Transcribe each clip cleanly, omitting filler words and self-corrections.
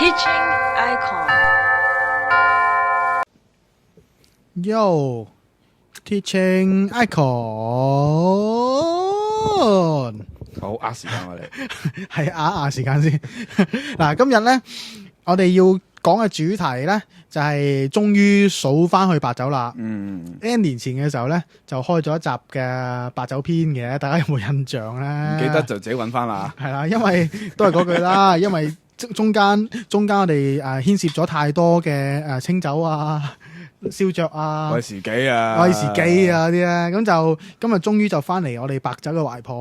Teaching icon. Yo, teaching icon。好呃時間我哋係壓時間先。嗱，今日咧，我哋要講嘅主題咧，就係終於數翻去白酒啦。N 年前嘅時候咧，就開咗一集嘅白酒篇嘅，大家有冇印象咧？唔記得就自己揾翻啦。係啦，因為都係嗰句啦，因為中間我哋牽涉咗太多嘅清酒啊、燒酌啊、威士忌啊、威士忌啊啲咧，咁就今日終於就翻嚟我哋白酒嘅懷抱。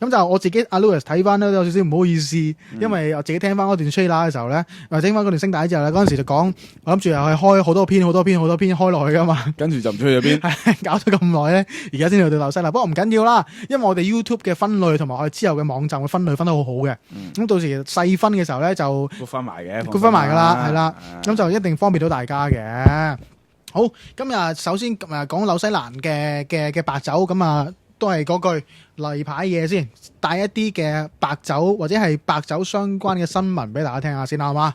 咁就我自己阿 Louis 睇翻咧都有少少唔好意思，因為我自己聽翻嗰段 trailer 嘅時候咧，或者聽翻嗰段聲帶之後咧，嗰陣時就講我諗住又係開好多篇開落去噶嘛，跟住就唔知去咗邊，搞咗咁耐咧，而家先去到紐西蘭。不過唔緊要啦，因為我哋 YouTube 嘅分類同埋我哋之後嘅網站嘅分類分得好好嘅。咁到時細分嘅時候咧就估翻埋嘅，估翻埋噶啦，係啦，咁就一定方便到大家嘅。好，今日首先講紐西蘭嘅白酒，咁啊都係嗰句例牌嘢先，帶一啲嘅白酒或者係白酒相關嘅新聞俾大家聽下先啦，好嘛？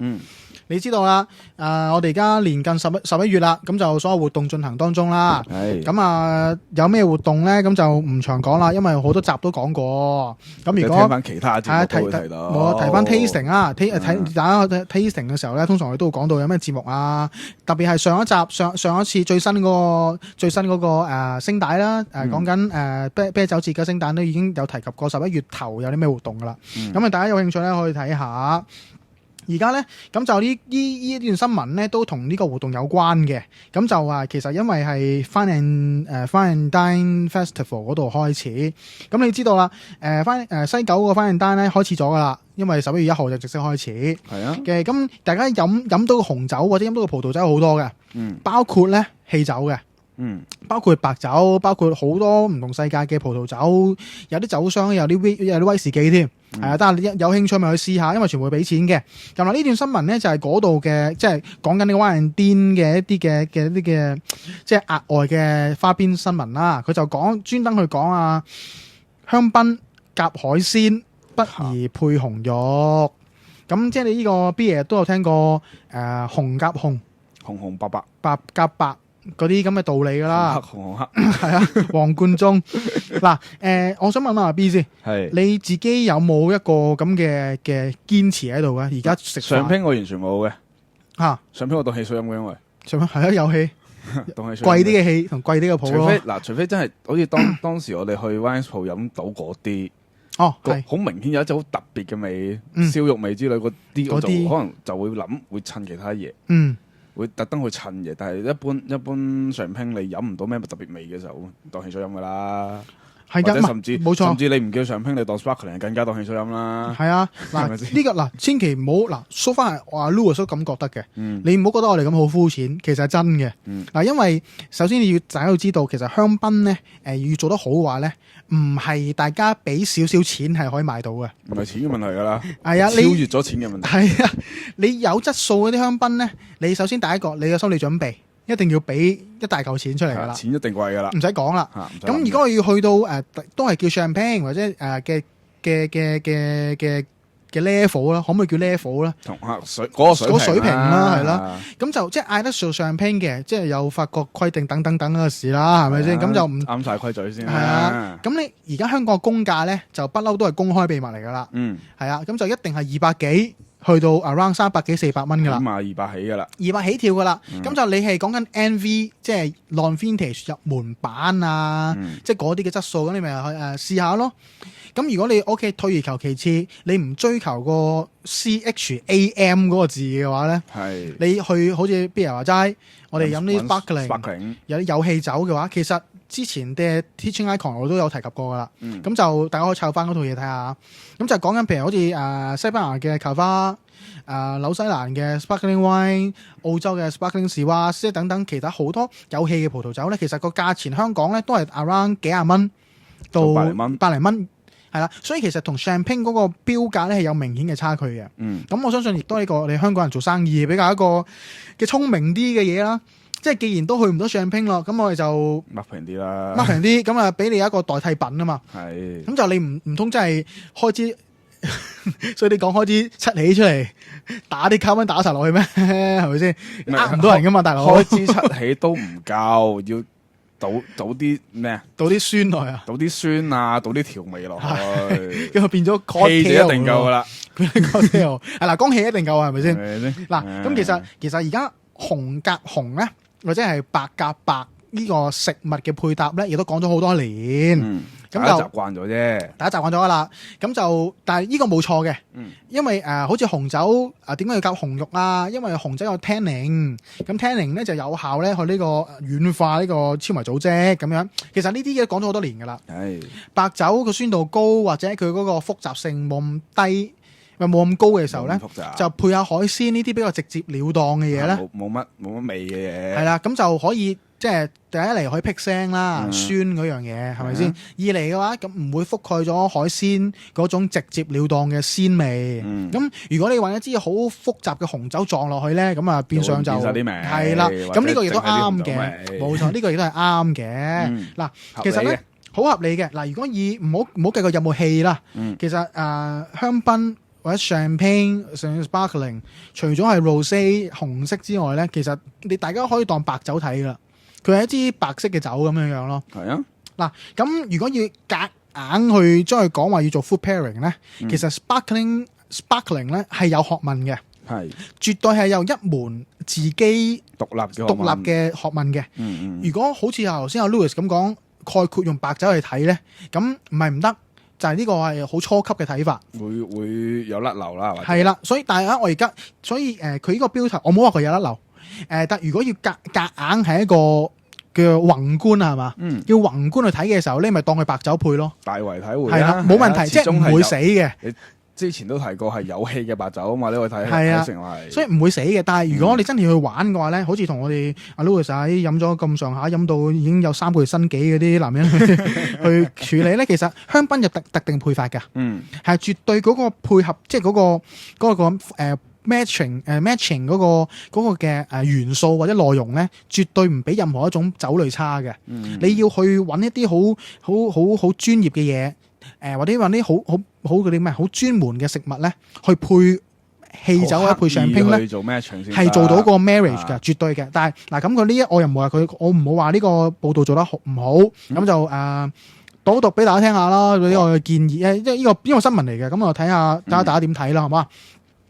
你知道啦，我哋而家年近十一月啦，咁就所有活動進行當中啦。咁有咩活動咧？咁就唔長講啦，因為好多集都講過。咁如果聽翻其他節目都會提到，我提翻 tasting 啊，睇大家 tasting 嘅時候咧，通常我哋都會講到有咩節目啊。特別係上一集上一次最新嗰個聲帶啦，講緊啤酒節嘅聲帶都已經有提及過11月頭有啲咩活動噶啦。咁大家有興趣咧可以睇下。而家咧，咁就呢段新聞咧，都同呢個活動有關嘅。咁就話其實因為係 Fine and Dine Festival 嗰度開始。咁你知道啦，西九個 Fine and Dine 咧開始咗噶啦，因為11月1號就正式開始。係啊。嘅咁大家飲到個紅酒或者飲到個葡萄酒好多嘅，包括咧氣酒嘅。包括白酒，包括好多唔同世界嘅葡萄酒，有啲酒商有啲威士忌添，但係你有興趣咪去試下，因為全部會俾錢嘅。咁嗱，呢段新聞咧就係嗰度嘅，即係講緊呢個 Wine and Dine嘅一啲嘅即係額外嘅花邊新聞啦。佢就專登去講香檳夾海鮮不宜配紅肉。咁即係你呢個 beer 都有聽過紅夾紅，紅白白，白夾白。嗰啲咁嘅道理噶啦，紅黑係啊，黃貫中嗱，我想問下阿 B 先，你自己有冇一個咁嘅堅持喺度嘅？而家食上拼我完全冇嘅，上拼我當汽水飲嘅，因為上拼係啊有氣，當汽水貴啲嘅氣同貴啲嘅鋪咯。除非真係好似當時我哋去 wine鋪飲到嗰啲，係好明顯有一隻好特別嘅味，燒肉味之類嗰啲，我就可能就會諗會襯其他嘢。會特登去襯嘢，但係一般上拼你飲唔到咩特別味嘅時候，當汽水飲噶啦。係噶，甚至冇錯，甚至你唔叫上拼，你當 sparkling 更加當汽水飲啦。係啊，嗱呢個千祈唔好嗱，so far 係我阿 Louis 都咁覺得嘅。你唔好覺得我哋咁好膚淺，其實係真嘅。嗱，因為首先大家要知道，其實香檳咧，要做得好嘅話咧，唔係大家俾少少錢係可以買到嘅。唔係錢嘅問題噶啦，係啊，超越咗錢嘅問題。係啊，你有質素嗰啲香檳咧，你首先第一個你嘅心理準備。一定要俾一大嚿錢出嚟噶啦，錢一定貴噶啦，唔使講啦。咁如果我要去到都係叫 champagne 或者嘅 level 啦，可唔可以叫 level 咧？同嗰個水平啦，係啦。咁就即係嗌得做 champagne 嘅，即係有法國規定等嘅事啦，係咪先？咁就唔啱晒規矩先。係啊。咁你而家香港嘅公價咧，就不嬲都係公開秘密嚟噶啦。係啊。咁就一定係200幾。去到 around 300幾400蚊噶啦，起碼200起噶啦，200起跳噶啦。咁就你係講緊 NV， 即係 non-vintage 入門版啊，即係嗰啲嘅質素，咁你咪去試下咯。咁如果你 OK 退而求其次，你唔追求個 CHAM 嗰個字嘅話咧，你去好似 Beer 話齋，我哋飲啲 sparkling 有啲有氣酒嘅話，其實之前嘅 Teaching Icon 我都有提及過噶啦。咁就大家可以抄翻嗰套嘢睇下。咁就講緊譬如好似西班牙嘅 Cava，紐西蘭嘅 Sparkling Wine， 澳洲嘅 Sparkling Shiraz， 即係等等其他好多有氣嘅葡萄酒咧，其實個價錢香港咧都係 around 幾廿蚊到百零蚊，係啦。所以其實同 Champagne 嗰個標價咧係有明顯嘅差距嘅。咁我相信亦都係一個你香港人做生意比較一個嘅聰明啲嘅嘢啦。即係既然都去唔到 Champagne 咯，咁我哋就掹平啲啦，掹平啲，咁俾你一個代替品啊嘛。係，咁就你唔通真係開支所以你講開支七喜出嚟，打啲卡蚊打晒落去咩？係咪先？呃唔到人噶嘛，大佬。開支七喜都唔夠，要倒啲咩啊？倒啲酸落去啊！倒啲酸啊，倒啲調味落去，咁就變咗 cocktail 就一定夠噶啦。cocktail 係嗱，講氣一定夠係咪先？係咪先？嗱，咁其實而家紅甲紅咧，或者係白甲白呢個食物嘅配搭咧，亦都講咗好多年。咁就習慣咗啫，大家習慣咗啦。咁就但係呢個冇錯嘅，因為好似紅酒點解要夾紅肉啊？因為紅酒有 tannin， 咁 tannin 咧就有效咧去呢個軟化呢個纖維組織咁樣。其實呢啲嘢講咗好多年噶啦。白酒個酸度高或者佢嗰個複雜性冇咁低，冇咁高嘅時候咧，就配下海鮮呢啲比較直接了當嘅嘢咧，冇乜味嘅嘢。係啦，咁就可以。即係第一嚟可以辟腥啦，酸嗰樣嘢係咪先？二嚟嘅話，咁唔會覆蓋咗海鮮嗰種直接了當嘅鮮味。咁如果你揾一支好複雜嘅紅酒撞落去咧，咁啊變相就係啦。咁呢個亦都啱嘅，冇錯，呢個亦都係啱嘅。嗱，其實咧好合理嘅。嗱，如果唔好計佢有冇氣啦，其實香檳或者 champagne 甚至 sparkling， 除咗係 rosé 紅色之外咧，其實你大家可以當白酒睇噶啦。佢係一支白色嘅酒咁樣樣咯。係啊，嗱，咁如果要夾硬去將佢講話要做 food pairing 咧，其實 sparkling 咧係有學問嘅，係絕對係有一門自己獨立嘅學問嘅。如果好似頭先阿 Louis 咁講，概括用白酒去睇咧，咁唔係唔得，就係呢個係好初級嘅睇法，會有甩漏啦，係啦。所以但係我而家，所以佢呢個標題我冇話佢有甩漏。但如果要夾硬係一個叫宏觀係嘛？要宏觀去睇嘅時候咧，咪當佢白酒配咯。大為體會係啦，冇問題，即係唔會死嘅。你之前都提過係有氣嘅白酒啊嘛，呢個睇係成為，所以唔會死嘅。但係如果你真係去玩嘅話咧，好似同我哋阿 Louis 仔飲咗咁上下，飲到已經有3個月身紀嗰啲男人去處理咧，其實香檳有特定配法㗎。係絕對嗰個配合，即係嗰個matching 嗰個嘅元素或者內容咧，絕對唔比任何一種酒類差嘅。你要去揾一啲好專業嘅嘢，或者揾啲好嗰啲咩好專門嘅食物咧，去配氣酒或者配上拼咧，係做到個 marriage 嘅，絕對嘅。但係嗱咁佢呢我又唔會話佢，我唔好話呢個報道做得唔好，咁就讀讀俾大家聽下啦。呢個建議因為呢個新聞嚟嘅，咁我睇下大家點睇啦，係嘛？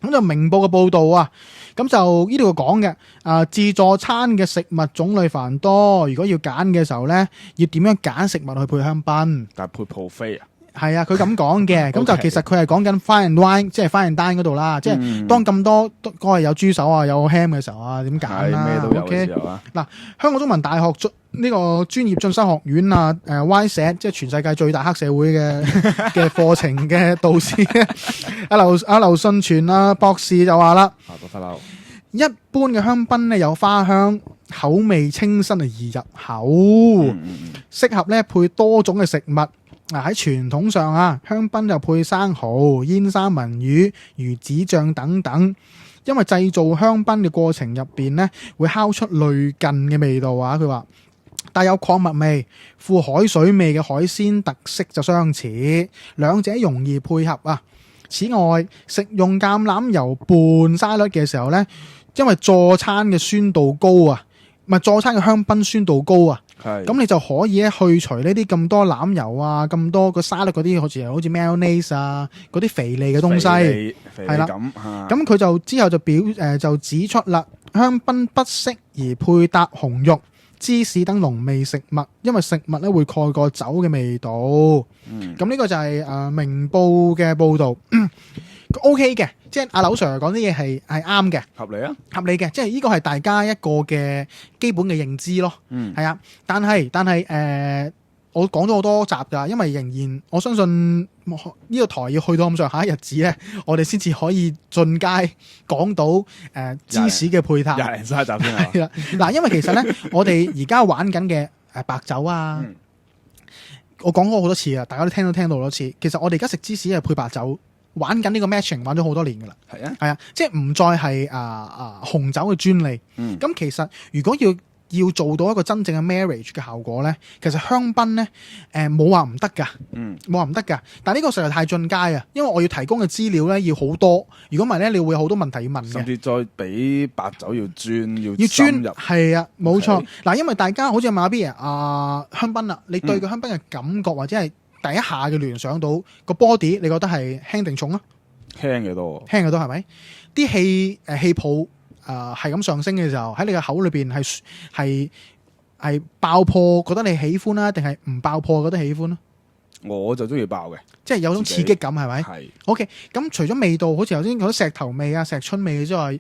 咁就明報嘅報道啊，咁就呢度講嘅自助餐嘅食物種類繁多，如果要揀嘅時候咧，要點樣揀食物去配香檳？但係配 buffet 啊？係啊，佢咁講嘅，咁就其實佢係講緊 fine and wine， 即係 fine and dine 嗰度啦，即係當咁多嗰係有豬手啊，有 ham 嘅時候啊，點揀啦？咩都有嘅時候啊。嗱，香港中文大學呢個專業進修學院啊，YSET 即係全世界最大黑社會嘅課程嘅導師阿劉信全博士就話啦，一般嘅香檳咧有花香，口味清新易入口，適合咧配多種嘅食物。喺傳統上香檳就配生蠔、煙三文魚、魚子醬等等，因為製造香檳嘅過程入邊咧，會烤出類近嘅味道佢話帶有礦物味、富海水味嘅海鮮特色就相似，兩者容易配合此外，食用橄欖油拌沙律嘅時候咧，因為佐餐嘅酸度高唔係佐餐嘅香檳酸度高咁你就可以去除呢啲咁多欖油咁多個沙律嗰啲好似 mayonnaise 嗰啲肥膩嘅東西，係啦。咁佢就之後就指出啦，香檳不適宜配搭紅肉、芝士等濃味食物，因為食物咧會蓋過酒嘅味道。咁呢個就係明報嘅報導。OK 嘅，即係阿劉 Sir 講啲嘢係啱嘅，合理嘅，即係呢個係大家一個嘅基本嘅認知咯。係啊，但係我講咗好多集㗎，因為仍然我相信呢個台要去到咁上下日子咧，我哋先至可以進階講到芝士嘅配搭20零30集先係啦。嗱，因為其實咧，我哋而家玩緊嘅白酒我講過好多次啊，大家都聽到好多次。其實我哋而家食芝士係配白酒。玩緊呢個 matching 玩咗好多年噶啦，係啊，即係唔再係紅酒嘅專利。咁其實如果要要做到一個真正嘅 marriage 嘅效果咧，其實香檳咧冇話唔得㗎，冇話唔得㗎。但係呢個實在太進階啊，因為我要提供嘅資料咧要好多，如果唔係咧，你會有好多問題要問嘅。甚至再比白酒要專要深入。係啊，冇錯。嗱，因為大家好似馬 B 香檳啊，你對個香檳嘅感覺或者係第一下嘅聯想到個 body，你覺得係輕定重啊？輕嘅多，輕嘅多係咪？啲氣泡係咁上升嘅時候，喺你嘅口裏邊係爆破，覺得你喜歡啦，定係唔爆破覺得喜歡咧？我就中意爆嘅，即係有種刺激感係咪？係。OK， 咁除咗味道，好似頭先講石頭味啊、石春味之外，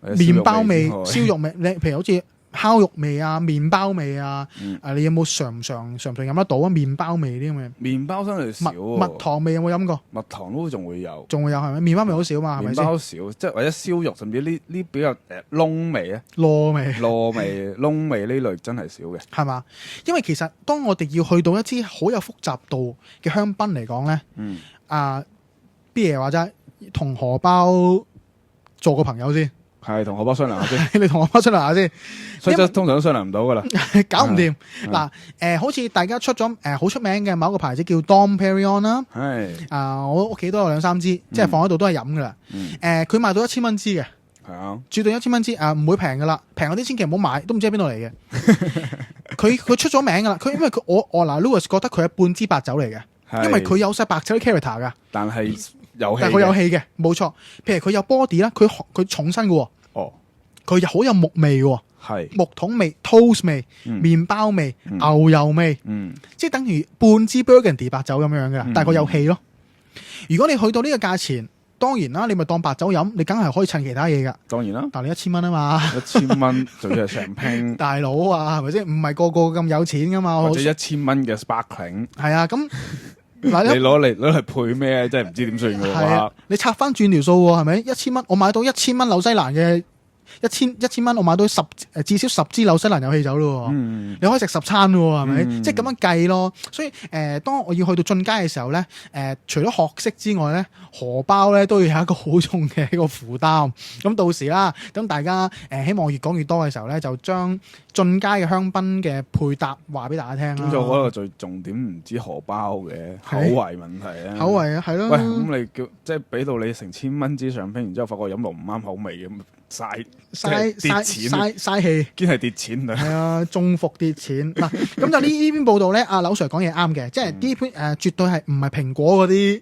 麵包味、燒肉味，你譬如好似烤肉味啊、麵包味啊，你有冇常飲得到啊？麵包味啲咁嘅，麵包真係少。蜜糖味有冇飲過？蜜糖都仲會有，係咪？麵包味好少嘛，係咪先？麵包少，即係或者燒肉，甚至呢比較燶味啊，燶味呢類真係少嘅，係嘛？因為其實當我哋要去到一支好有複雜度嘅香檳嚟講咧，B 爺話齋同荷包做個朋友先。係同荷包商量下先，你同荷包商量下先，所以通常都商量唔到噶啦，搞唔掂。嗱，好似大家出咗好出名嘅某一個牌子叫 Dom Perignon 啦，我屋企都有2-3支，即係放喺度都係飲噶啦。佢賣到1000蚊支嘅，係啊，絕對1000蚊支，唔會平噶啦，平嗰啲千祈唔好買，都唔知喺邊度嚟嘅。佢出咗名噶啦，因為我Louis 覺得佢係半支白酒嚟嘅，因為佢有晒白酒啲 character 噶，但係佢有氣嘅，冇錯。譬如佢有 body 啦，佢重身嘅，佢好有木味嘅，係木桶味、toast 味、麵包味、牛油味，即係等於半支 Burgundy 白酒咁樣嘅，但係佢有氣咯。如果你去到呢個價錢，當然啦，你咪當白酒飲，你梗係可以襯其他嘢噶。當然啦，但你1000蚊啊嘛，1000蚊仲要係成拼，大佬啊，係咪先？唔係個個咁有錢噶嘛，或者1000蚊嘅 sparkling， 係啊，咁。嗱，你攞嚟配咩？真係唔知點算嘅話，你拆翻轉條數喎，係咪？1000蚊，我買到1000蚊紐西蘭嘅1000蚊，我買到至少10支紐西蘭有氣酒咯。你可以食10餐咯，係咪？即係咁樣計咯。所以當我要去到進階嘅時候咧，除咗學識之外咧，荷包咧都要有一個好重嘅一個負擔。咁到時啦，咁大家希望越講越多嘅時候咧，就將進階嘅香檳嘅配搭話俾大家聽啦。咁就我覺得最重點唔止荷包嘅口味問題啊。口味啊，係咯。喂，咁你即係俾到你成1000蚊支上拼，然之後發覺飲落唔啱口味咁，嘥氣，堅係跌錢啊！係啊，中伏跌錢嗱。咁就呢篇報道咧，阿柳 Sir 講嘢啱嘅，即係呢篇絕對係唔係蘋果嗰啲。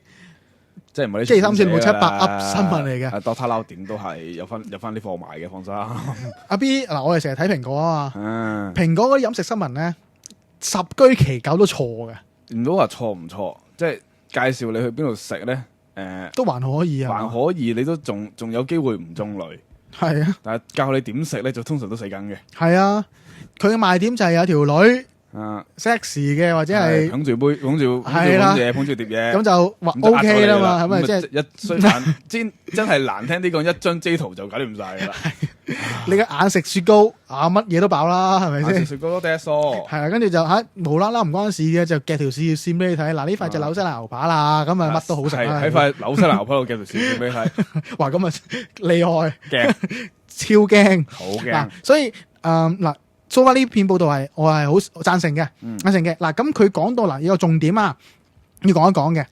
即係唔係啲13467噏新聞嚟嘅，Doctor Lau 點都係有翻啲貨賣嘅，放心。阿 B 嗱，我哋成日睇蘋果啊嘛，蘋果嗰啲飲食新聞咧，10居其9都錯嘅。唔到話錯唔錯，即係介紹你去邊度食咧，都還可以啊，還可以，你都仲有機會唔中雷。係啊，但係教你點食咧，就通常都死梗嘅。係啊，佢嘅賣點就係有條女。sexy 嘅或者係捧住杯，捧住嘢，捧住碟嘢，咁就話 OK 啦嘛，係咪即係真係難聽啲講，一張 J 圖就搞掂晒噶啦。你嘅眼食雪糕乜嘢都飽啦，係咪先？食雪糕都得嗦。係啊，跟住就無啦啦唔關事嘅，就夾條線俾你睇。嗱，呢塊就紐西蘭牛扒啦，咁啊乜都好食啦。喺塊紐西蘭牛扒度夾條線俾你睇。哇，咁啊厲害，驚，超驚，好驚。所以嗱。so far 呢篇報道我係好贊成嘅，嗱，咁佢講到嗱，有個重點啊，要講一講嘅，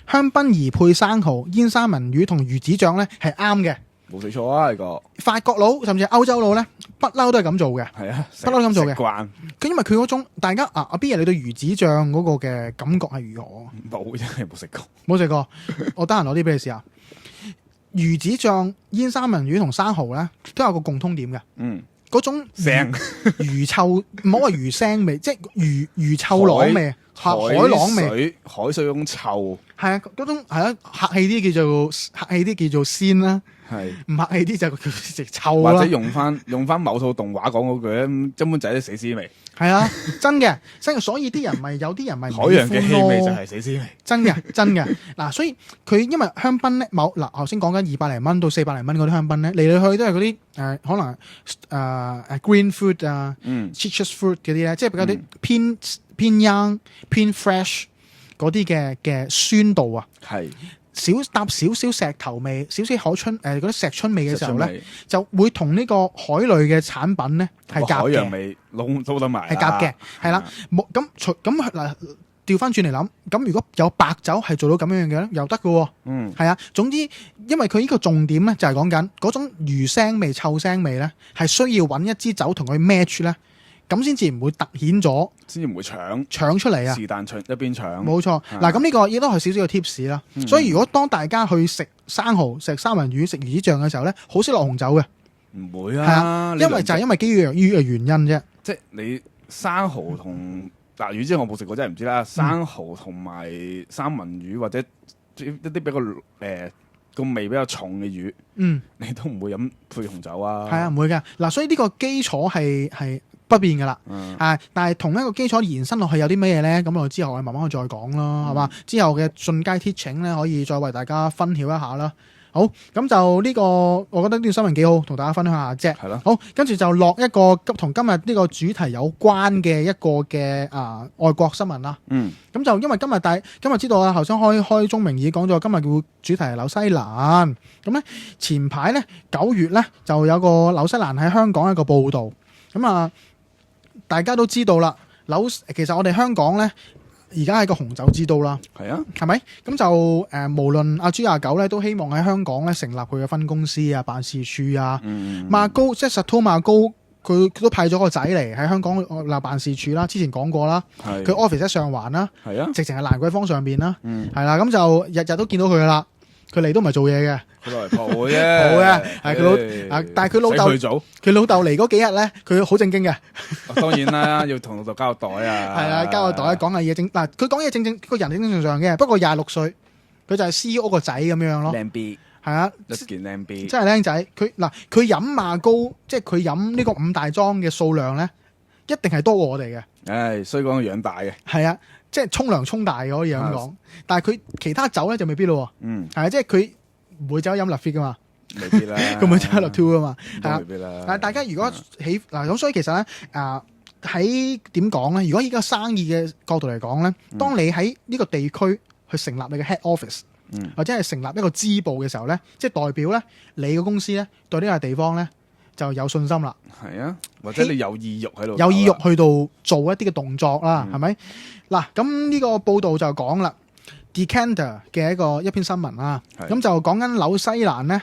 香檳宜配生蠔、煙三文魚同魚子醬咧係啱嘅，冇死錯啊！呢個法國佬甚至係歐洲佬咧，不嬲都係咁做嘅，係啊，不嬲咁做嘅。慣佢，因為佢嗰種大家阿 B 爺，你對魚子醬嗰個嘅感覺係如何？冇，真係冇食過，冇食過。我得閒攞啲俾你試下。魚子醬、煙三文魚同生蠔咧都有個共通點嘅，嗰種魚臭，唔好話魚腥味，即係魚臭朗味，海浪味，海水嗰種臭，係啊，嗰種係啊，客氣啲叫做鮮啦，係唔客氣啲就叫食臭啦。或者用翻某套動畫講嗰句咧，根本就係啲死屍味。係啊，真嘅，所以啲人咪有啲人咪海洋嘅氣味就係死屍味，真嘅嗱。所以佢因為香檳咧，嗱頭先講緊200零蚊到400零蚊嗰啲香檳咧，嚟嚟去都係嗰啲可能green fruit 啊，citrus fruit 嗰啲咧，即係比較啲偏 young 偏 fresh 嗰啲嘅酸度啊，係搭少少石頭味、少少海春嗰啲石春味嘅時候咧，就會同呢個海類嘅產品咧係夾嘅。海洋味撈得埋，係夾嘅，係啦。冇咁嗱，調翻轉嚟諗，咁如果有白酒係做到咁樣嘅咧，又得嘅。係啊。總之，因為佢呢個重點咧就係講緊嗰種魚腥味、臭腥味咧，係需要揾一支酒同佢 match 咧。咁先至唔會突顯咗，先至唔會搶出嚟啊！是但搶一邊搶，冇錯。嗱，咁呢個亦都係少少嘅 tips 啦。所以如果當大家去食生蠔、食三文魚、食魚子醬嘅時候咧，好少落紅酒嘅。唔會啊，因為就係因為基於嘅原因啫。即係你生蠔同魚子醬我冇食過，真係唔知啦。生蠔同埋三文魚或者一啲比較個味比較重嘅魚，你都唔會飲配紅酒啊。係啊，唔會嘅。嗱，所以呢個基礎係不變噶啦，但係同一個基礎延伸落去有啲咩嘢咧？咁我之後我慢慢去再講啦，係嘛？之後嘅進階 teaching 咧，可以再為大家分享一下啦。好，咁就呢個，我覺得呢個新聞幾好，同大家分享下啫。係咯。好，跟住就落一個同今日呢個主題有關嘅一個嘅外國新聞啦。咁就因為今日知道啊，頭先開宗明義講咗，今日嘅主題係紐西蘭。咁咧前排咧9月咧就有個紐西蘭喺香港一個報導。咁大家都知道啦，其實我哋香港咧，而家係個紅酒之都啦。係啊，係咪？咁就無論阿豬阿狗咧，都希望喺香港咧成立佢嘅分公司啊、辦事處啊。馬高即係實托馬高，佢都派咗個仔嚟喺香港立辦事處啦。之前講過啦，佢 office 喺上環啦，係啊，直情係蘭桂坊上邊啦，係啦。咁就日日都見到佢噶啦。佢嚟都唔係做嘢嘅，佢嚟蒲嘅啫。好嘅，係佢但係佢老豆嚟嗰幾日咧，佢好正經嘅。當然啦，要同老豆交個袋啊。係啊，交個袋講下嘢正。嗱，佢講嘢正個人正正常常嘅。不過26歲，佢就係 CEO 個仔咁樣咯。靚 B 係啊，一件靚 B，真係靚仔。佢飲馬高，即係佢飲呢個5大莊嘅數量咧，一定係多過我哋嘅。唉，所以講佢養大嘅。係啊。即係沖涼沖大嘅可以咁講，但係佢其他酒咧就未必咯。係啊，即係佢唔會走飲 Lafite 噶嘛，未必啦。佢唔會走 Latour 噶嘛，係啊，未必啦。但係大家如果咁，所以其實咧喺點講咧？如果依個生意嘅角度嚟講咧，當你喺呢個地區去成立你嘅 head office，或者係成立一個支部嘅時候咧，即係代表咧你個公司咧對呢個地方咧就有信心啦。係啊，或者你有意欲喺度，有意欲去到做一啲嘅動作啦，係咪？嗱，咁呢個報道就講啦 Decanter 嘅一篇新聞啦，咁就講緊紐西蘭咧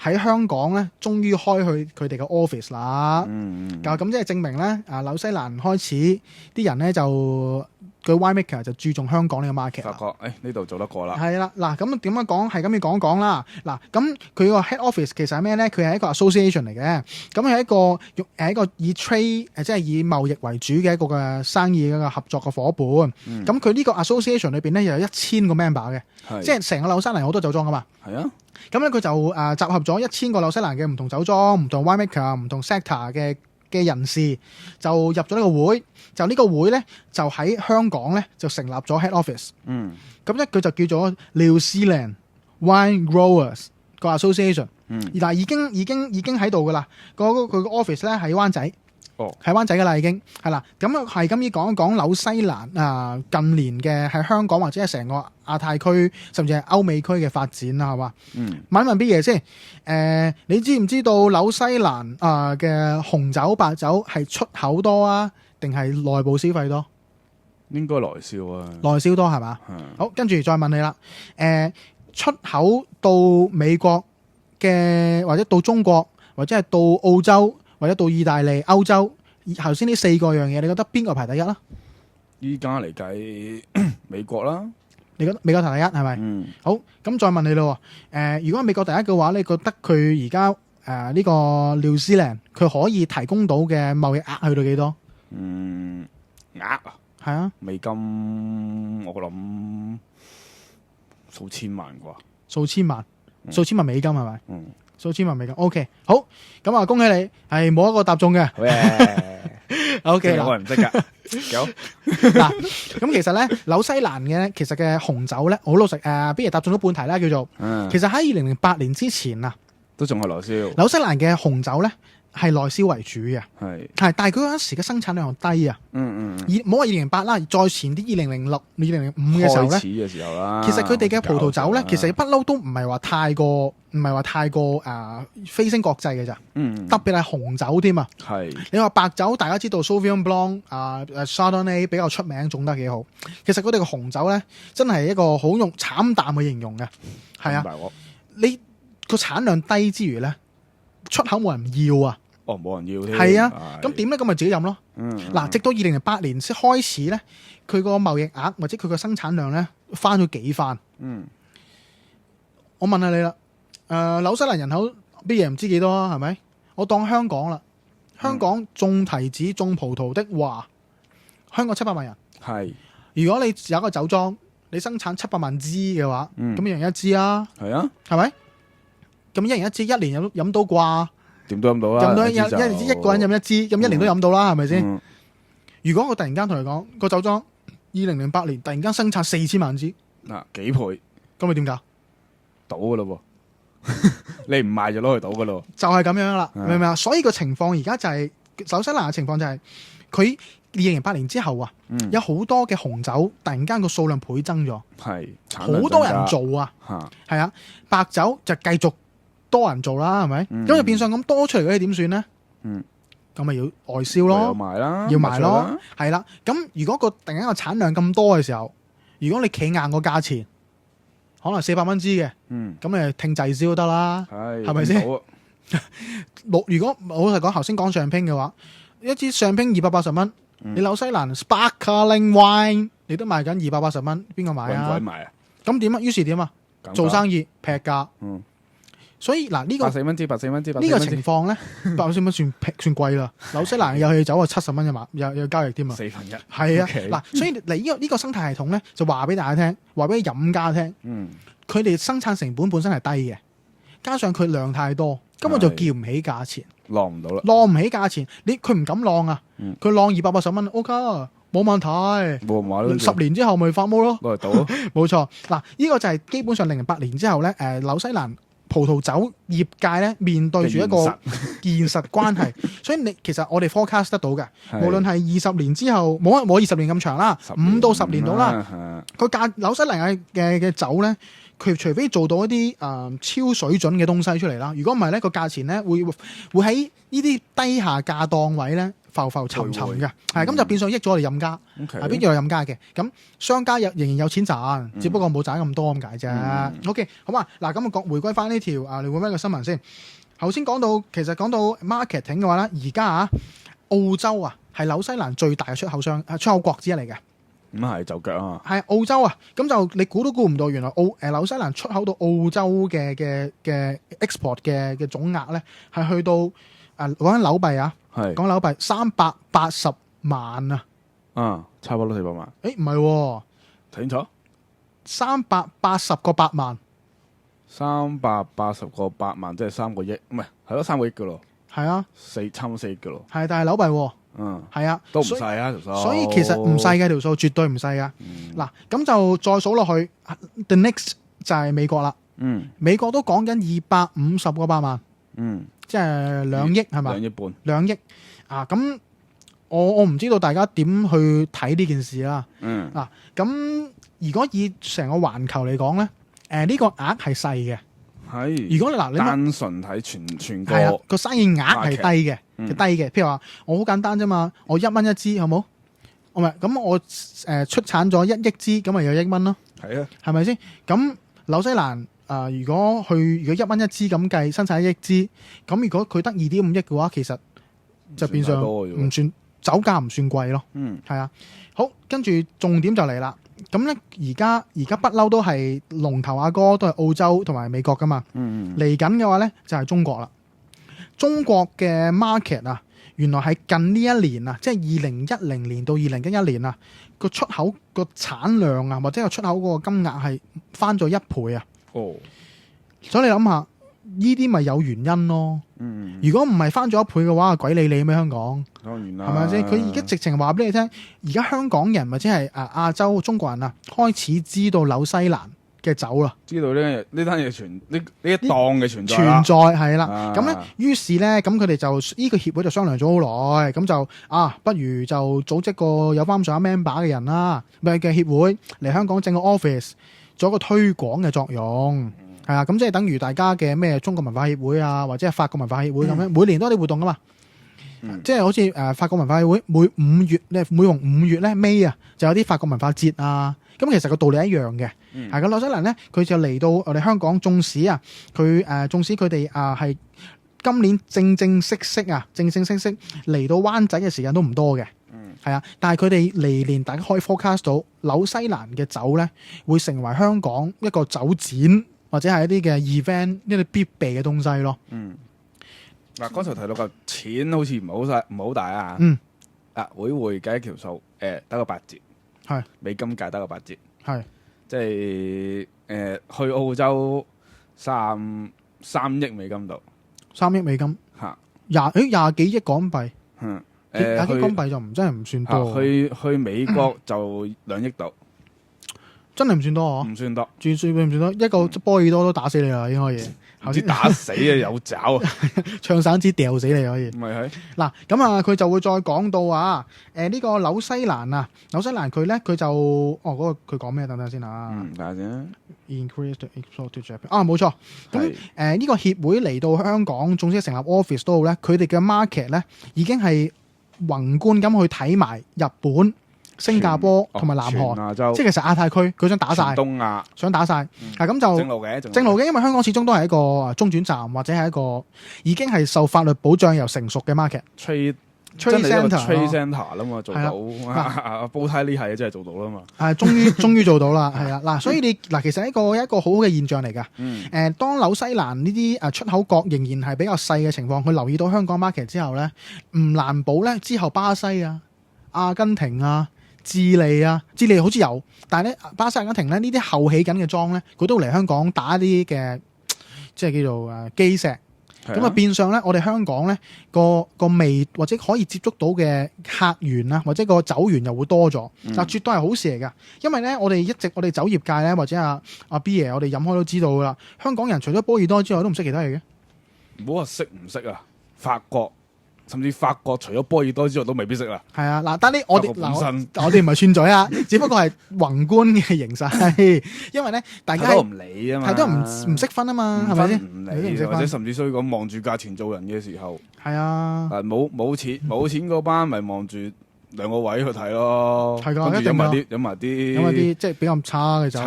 喺香港咧，終於開去佢哋嘅 office 啦。咁即係證明咧，紐西蘭開始啲人咧就個 winemaker 就注重香港呢個 market。發覺呢度做得過啦。係啦，嗱咁點樣講係咁要講一講啦。嗱，咁佢個 head office 其實係咩咧？佢係一個 association 嚟嘅，咁係一個以 trade 即係以貿易為主嘅一個嘅生意嘅合作嘅伙伴。咁佢呢個 association 裏邊咧又有1000個 member 嘅，即係成個紐西蘭好多酒莊噶嘛。係啊。咁咧佢就集合咗1000個紐西蘭嘅唔同酒莊、唔同 winemaker、唔同 sector 嘅人士，就入咗呢個會。就呢個會咧，就喺香港咧就成立咗 head office。咁咧佢就叫做 New Zealand Wine Growers 個 association。但係已經喺度噶啦。佢個 office 咧喺灣仔。喺灣仔噶啦，已經係啦。咁係咁要講一講紐西蘭近年嘅喺香港或者係成個亞太區甚至係歐美區嘅發展啦，係嘛？問一問啲嘢先。你知唔知道紐西蘭嘅紅酒白酒係出口多啊，定係內部消費多？應該內銷啊，內銷多係嘛？好，跟住再問你啦。出口到美國嘅，或者到中國，或者係到澳洲，或者到意大利、歐洲，頭先呢4個樣嘢，你覺得邊個排第一啦？依家嚟計美國啦。你覺得美國排第一係咪？好，咁再問你咯。如果係美國第一嘅話，你覺得佢而家呢個 New Zealand 佢可以提供到嘅貿易額去到幾多？額啊，係啊，美金我諗數千萬啩，數千萬美金係咪？數千萬美金 ，OK， 好，咁啊，恭喜你，係冇一個答中嘅。好嘅，OK 啦，我唔識噶。有嗱，咁其實咧，紐西蘭嘅其實嘅紅酒咧，好老實不如答中咗半題啦，叫做，其實喺2008年之前啊，都仲係內銷。紐西蘭嘅紅酒咧，係內銷為主嘅，但係佢嗰陣時嘅生產量低啊。唔好話2008啦，再前啲2006、2005嘅時候咧，其實佢哋嘅葡萄酒咧，其實不嬲都唔係話太過飛升國際嘅咋。特別係紅酒添啊。你話白酒，大家知道 Sauvignon Blanc、Chardonnay 比較出名，種得幾好。其實佢哋嘅紅酒咧，真係一個好用慘淡去形容嘅。係啊，你個產量低之餘咧，出口冇人要啊。冇人要添。係啊，咁點咧？咁咪自己飲咯。嗱，直到2008年先開始咧，佢個貿易額或者佢個生產量咧翻咗幾番。我問下你啦，紐西蘭人口啲嘢唔知幾多啊？係咪？我當香港啦，香港種提子、種葡萄的話，香港700萬人。係。如果你有一個酒莊，你生產700萬支嘅話，咁一人一支啊。係啊，係咪？咁一人一支，一年飲到啩？點都飲到啦，一個人飲一支，咁一年都飲到啦，係咪先？如果我突然間同你講個酒莊2008年突然間生產4000萬支，幾倍，咁你點搞？倒噶咯喎，你唔賣就攞去倒噶咯，就係咁樣啦，明唔明啊？所以個情況而家就係紐西蘭嘅情況就係佢2008年之後啊，有好多嘅紅酒突然間個數量倍增咗，好多人做啊，係啊，白酒就繼續多人做啦，係咪？咁就變相咁多出嚟嗰啲點算咧？咁咪要外銷咯，要賣咯，係啦。咁如果個突然間個產量咁多嘅時候，如果你企硬個價錢，可能400蚊支嘅，咁咪聽滯銷得啦，係咪先？如果我老實講，頭先講上拼嘅話，一支上拼280蚊，你紐西蘭 Sparkling Wine 你都賣緊280蚊，邊個買啊？咁點啊？於是點啊？做生意劈價。所以嗱呢個84蚊支，呢個情況咧，84蚊算貴啦。紐西蘭有氣酒啊70蚊一碼，有交易添啊。1/4係啊，嗱，所以嚟呢個生態系統咧，就話俾大家聽，話俾飲家聽，佢哋生產成本本身係低嘅，加上佢量太多，根本就叫唔起價錢，浪唔到啦，浪唔起價錢，佢唔敢浪啊，佢浪280蚊 ，OK，冇問題，10年之後咪發毛咯，攞嚟倒咯，冇錯。嗱，呢個就係基本上2008年之後咧，紐西蘭葡萄酒業界咧面對住一個現實關係，所以其實我哋 forecast 得到嘅，無論係20年之後，冇20年咁長啦，5到10年到啦，個紐西蘭嘅酒咧，佢除非做到一啲超水準嘅東西出嚟啦，如果唔係咧，個價錢咧會喺呢啲低下價檔位咧浮沉沉嘅，係咁就變相益咗我哋飲家，係邊樣飲家嘅？咁商家仍然有錢賺，只不過冇賺咁多咁解啫。OK， 好嘛，嗱咁我回歸翻呢條回歸個新聞先。頭先講到，其實講到 marketing 嘅話咧，而家澳洲係紐西蘭最大嘅出口國之一嚟嘅。咁係就腳啊！係澳洲咁就你估都估唔到，原來紐西蘭出口到澳洲嘅 export 嘅總額咧，係去到講緊紐幣啊！講紐幣380萬啊！差唔多400萬。唔係，睇清楚，380個8萬，380個8萬，即係3個億，唔係咯，3個億噶咯。係啊，差唔多4億噶咯。係，但係紐幣，係啊，都唔細啊條數。所以其實唔細嘅條數，絕對唔細噶。嗱，咁就再數落去 ，the next 就係美國啦。美國都講緊250個8萬。即係2億係咪？2億半。2億咁我唔知道大家點去睇呢件事啦。嗱，咁如果以成個環球嚟講咧，呢個額係細嘅。係。如果你單純睇全個個生意額係低嘅，譬如話我好簡單啫嘛，我1蚊一支，好冇？唔係，咁我出產咗1億支，咁咪有1億蚊咯。係啊，係咪先？咁紐西蘭如果1蚊一支咁計，生產1億支，咁如果佢得2.5億嘅話，其實就變相唔算酒價唔算貴咯。係啊。好，跟住重點就嚟啦。咁咧，而家不嬲都係龍頭阿哥都係澳洲同埋美國噶嘛。嚟緊嘅話咧就係中國啦。中國嘅 market 原來係近呢一年即係2010年到2011年個出口個產量或者個出口嗰個金額係翻咗1倍啊。所以你諗下，呢啲咪有原因咯。如果唔係翻咗1倍嘅話，鬼理你咩香港？當然啦，係咪先？佢而家直情話俾你聽，而家香港人或者係亞洲中國人開始知道紐西蘭嘅酒啦。知道呢單嘢呢一檔嘅存在係啦。咁咧，於是咧，咁佢哋就呢個協會就商量咗好耐，咁就不如就組織個有翻上下 member 嘅人啦，嘅協會嚟香港整個 office，做一個推廣嘅作用。係啊，咁即係等於大家嘅咩中國文化協會啊，或者係法國文化協會咁樣，每年都有啲活動噶嘛。即係好似法國文化協會每逢5月咧尾啊，就有啲法國文化節啊。咁其實個道理一樣嘅。咁紐西蘭咧，佢就嚟到我哋香港，縱使佢哋係今年正式嚟到灣仔嘅時間都唔多嘅。係啊，但係佢哋嚟年大家可以 forecast 到紐西蘭嘅酒咧，會成為香港一個酒展或者係一啲嘅 event 一啲必備嘅東西咯。嗱，剛才提到個錢好似唔係好大啊。會計一條數，得個8折，係美金價得個8折，係即係去澳洲3億美金度，3億美金嚇廿幾億港幣，廿幾港幣就真係唔算多。去美國就2億度。真係唔算多嗬，唔算多，唔算多，一個波爾多都打死你啦，應該嘢，唔知打死啊，有爪啊，唱散紙掉死你可以。唔係嗱，咁佢就會再講到呢個紐西蘭佢咧佢就嗰個佢講咩？等等先啊。睇下先。Increase the export to Japan 冇錯。咁呢個協會嚟到香港，總之成立 office 都好咧，佢哋嘅 market 咧已經係宏觀咁去睇埋日本、新加坡同埋南韓，即係其實亞太區佢想打晒，東亞想打晒，咁就正路嘅，因為香港始終都係一個中轉站，或者係一個已經係受法律保障又成熟嘅 market。Trade center 啦嘛，做到煲呔呢係真係做到啦嘛，終於做到啦，係啊嗱，所以你其實一個好好嘅現象嚟㗎。當紐西蘭呢啲出口國仍然係比較細嘅情況，佢留意到香港 market 之後咧，唔難保咧之後巴西啊、阿根廷啊、智利好似有，但係咧巴西、阿根廷咧呢啲後起緊嘅莊咧，佢都嚟香港打一啲嘅即係叫做基石。咁變相咧，我哋香港咧個味或者可以接觸到嘅客源啊，或者個酒源又會多咗。絕對係好事嚟噶。因為咧，我哋酒業界咧，或者阿 B 爺，我哋飲開都知道噶啦。香港人除咗波爾多之外，都唔識其他嘢嘅。唔好話識唔識啊，法國。甚至法國除咗波爾多之外都未必識啦。係啊，嗱，但係我哋唔係串嘴啊，只不過係宏觀嘅形勢。因為咧，大家都唔理啊嘛，係都唔識分啊嘛，係咪先？唔理，或者甚至需要講望住價錢做人嘅時候，係啊，冇錢嗰班咪望住兩個位去睇咯。係噶，飲埋啲即係比較差嘅酒，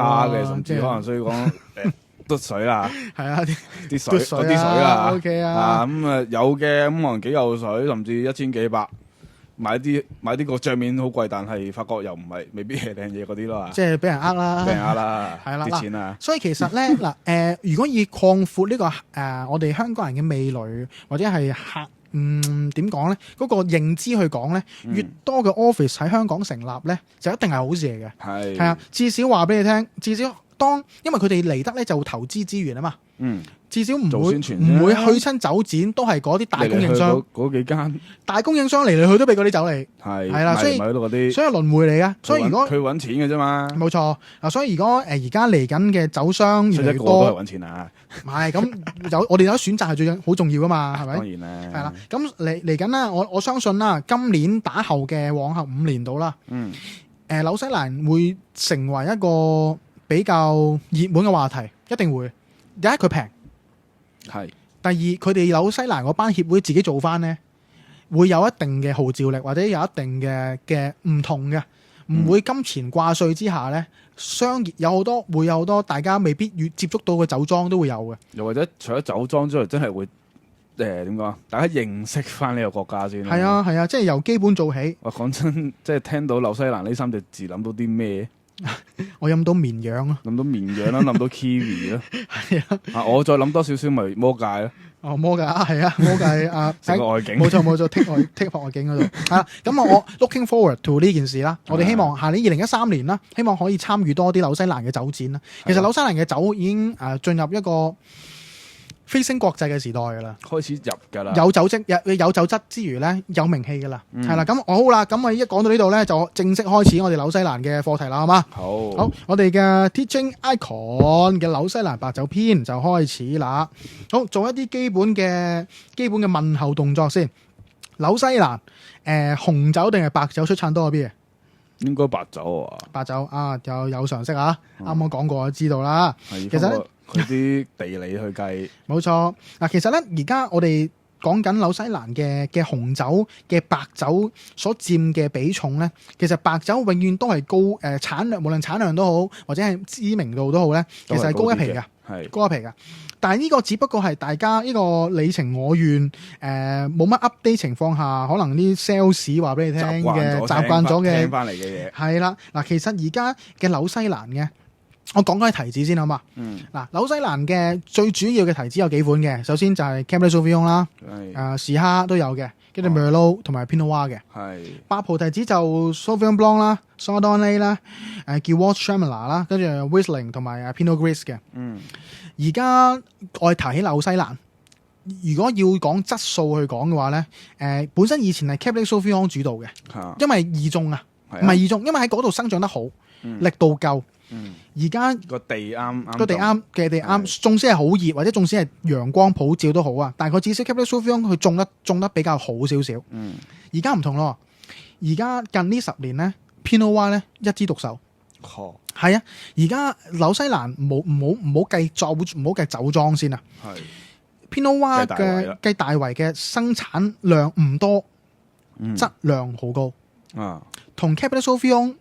甚至可能需要講篤水啦，係啊，啲水啦，OK 咁有嘅，咁可能幾有水，甚至1000幾百買啲個帳面好貴，但係發覺又唔係，未必係靚嘢嗰啲咯，即係俾人呃啦，係啦，啲錢啊。所以其實咧嗱，如果以擴闊呢個我哋香港人嘅味蕾或者係點講咧，嗰個認知去講咧，越多嘅 office 喺香港成立咧，就一定係好事嚟嘅。係啊，至少話俾你聽，至少。因為佢哋嚟得咧就投資資源啊嘛，至少唔會去親酒展都係嗰啲大供應商，嗰幾間大供應商嚟嚟去都俾嗰啲酒嚟，係啦，所以輪迴嚟噶。所以如果佢搵錢嘅啫嘛，冇錯。所以如果而家嚟緊嘅酒商越嚟越多，都係搵錢啊。唔係咁我哋有選擇係最好重要噶嘛，係咪？當然啦，係啦。咁嚟緊啦，我相信啦，今年打後嘅往後5年度啦，紐西蘭會成為一個比較熱門嘅話題，一定會。第一，佢平，係。第二，佢哋紐西蘭嗰班協會自己做翻呢，會有一定嘅號召力，或者有一定嘅唔同嘅，唔會金錢掛帥之下呢，商業會有好多大家未必越接觸到嘅酒莊都會有嘅。又或者除咗酒莊之外，真係會點講啊？大家認識翻呢個國家先。係啊係啊，即係由基本做起。我講真，即係聽到紐西蘭呢3隻字，諗到啲咩？我飲到綿羊咯，諗到綿羊啦，諗到 kiwi 咯，係啊，我再諗多少少咪魔戒咯，魔戒係啊，魔戒成個外景，冇錯剔外景嗰度係啦。咁我 looking forward to 呢件事啦，我哋希望下年2013年啦，希望可以參與多啲紐西蘭嘅酒展啦。其實紐西蘭嘅酒已經進入一個飛升國際嘅時代噶啦，開始入噶啦，有酒質之餘咧，有名氣噶啦，係啦。咁好啦，咁我一講到呢度咧，就正式開始我哋紐西蘭嘅課題啦，好嘛？好，我哋嘅 Teaching Icon 嘅紐西蘭白酒篇就開始啦。好，做一啲基本嘅問候動作先。紐西蘭紅酒定係白酒出產多啲嘅？應該白酒啊，白酒啊，有常識啊，啱啱講過就知道啦。其實咧，佢啲地理去計，冇錯。嗱，其實咧，而家我哋講緊紐西蘭嘅紅酒嘅白酒所佔嘅比重咧，其實白酒永遠都係高產量，無論產量都好，或者係知名度都好咧，其實係高一皮嘅，係高一皮嘅。但係呢個只不過係大家呢個你情我願，冇乜 update 情況下，可能啲 sales 話俾你聽嘅習慣咗嘅聽翻嚟嘅嘢係啦。嗱，其實而家嘅紐西蘭嘅，我講緊提子先好嘛。嗱，紐西蘭嘅最主要嘅提子有幾款嘅，首先就係 Cabernet Sauvignon 啦，時哈都有嘅，跟住 Merlot 同埋 Pinot Noir 嘅。係白葡提子就 Sauvignon Blanc 啦、Chardonnay 啦、叫 Gewürztraminer 啦，跟住 Riesling 同埋Pinot Gris 嘅。而家我哋提起紐西蘭，如果要講質素去講嘅話咧，本身以前係 Cabernet Sauvignon 主導嘅，因為易種啊，唔係易種，因為喺嗰度生長得好，力度夠。而家個地啱嘅地啱，縱使係好熱或者縱使係陽光普照都好啊，但係佢至少 Cabernet Sauvignon 佢種得比較好少少。而家唔同咯，而家近呢10年咧 Pinot Noir 咧一枝獨秀。係啊，而家紐西蘭唔好計酒莊先啊。係 Pinot Noir 計大圍嘅生產量唔多，質量好高。同 Cabernet Sauvignon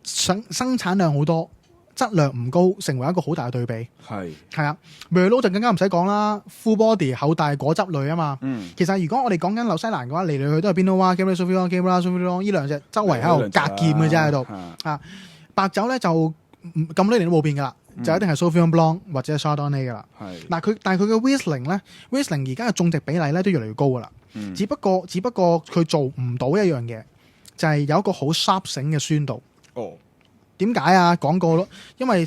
生產量好多，質量唔高，成為一個好大嘅對比。係啊 Merlot 就更加唔使講啦 ，full body 厚大果汁類啊嘛。其實如果我哋講緊紐西蘭嘅話，嚟嚟去都係 Pinot Noir、Cabernet Sauvignon、Cabernet Sauvignon 呢兩隻周圍喺度格劍嘅啫喺度啊。白酒咧就咁多年都冇變噶啦，就一定係 Sauvignon Blanc 或者 Chardonnay 噶啦。嗱，但係佢嘅 Riesling 咧 ，Riesling 而家嘅種植比例咧都越嚟越高噶啦。只不過佢做唔到一樣嘢，就係有一個好 sharp 醒嘅酸度。點解啊？講過咯，因為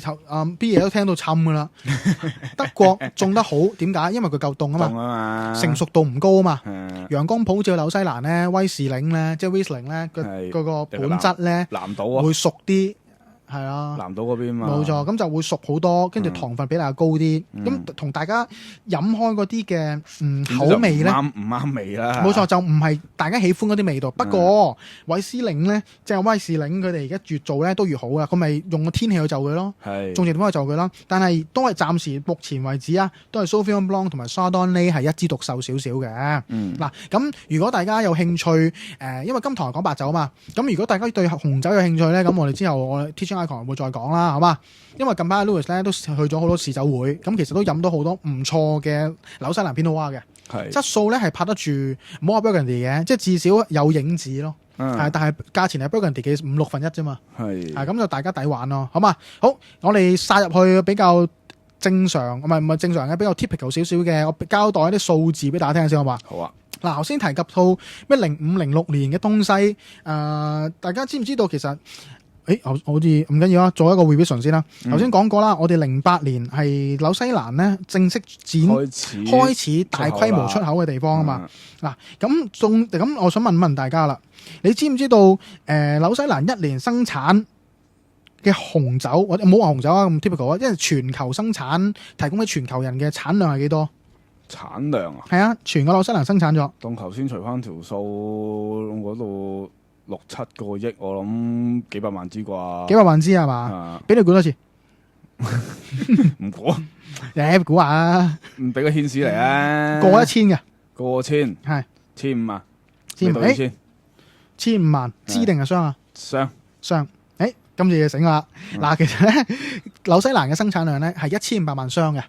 B 爺都聽到侵噶啦。德國種得好，點解？因為佢夠凍啊嘛，成熟度唔高啊嘛。陽光普照紐西蘭咧，威士嶺咧，即係 Riesling 咧，嗰個本質咧，南島會熟啲。係啊，南島嗰邊嘛，冇錯，咁就會熟好多，跟住糖分比例高啲，咁同大家飲開嗰啲嘅口味咧，唔啱味啦。冇錯，就唔係大家喜歡嗰啲味道。不過韋斯嶺咧，即係威士嶺，佢哋而家越做咧都越好啦。佢咪用個天氣去就佢咯，種植點去就佢咯。但係都係暫時目前為止啊，都係 Sauvignon Blanc 同埋 Chardonnay 係一枝獨秀少少嘅。嗱，咁如果大家有興趣，因為今堂講白酒嘛，咁如果大家對紅酒有興趣咧，咁我哋之後我 Icon 會再講啦，好嘛？因為近排 Louis 咧都去咗好多試酒會，咁其實都飲到好多唔錯嘅紐西蘭 Pinot Noir 嘅，質素咧係拍得住，唔好話 Burgundy 嘅，即係至少有影子咯。但係價錢係 Burgundy 嘅5/6啫嘛。咁就大家抵玩咯，好嘛？好，我哋殺入去比較正常，唔係正常嘅，比較 typical 少少嘅，我交代一啲數字俾大家聽先，好嘛？好啊。嗱，頭先提及到咩05、06年嘅東西，大家知唔知道其實？好似唔緊要啊，做一個 revision 先啦。頭先講過啦，我哋08年係紐西蘭咧正式開始大規模出口嘅地方啊嘛。嗱，咁我想問大家啦，你知唔知道紐西蘭一年生產嘅紅酒，或者唔好話紅酒啊咁 typical 啊，因為全球生產提供俾全球人嘅產量係幾多？產量啊？係啊，全個紐西蘭生產咗。當頭先除翻條數嗰度。6-7個億，我諗幾百萬支啩？幾百萬支係嘛？俾你估多次，唔估，你估下啊？唔俾個顯示嚟啊！過1000嘅，過1000係1500萬，1500萬支定係雙啊？雙，今次就醒啦。嗱，其實咧紐西蘭嘅生產量咧係1500萬雙嘅。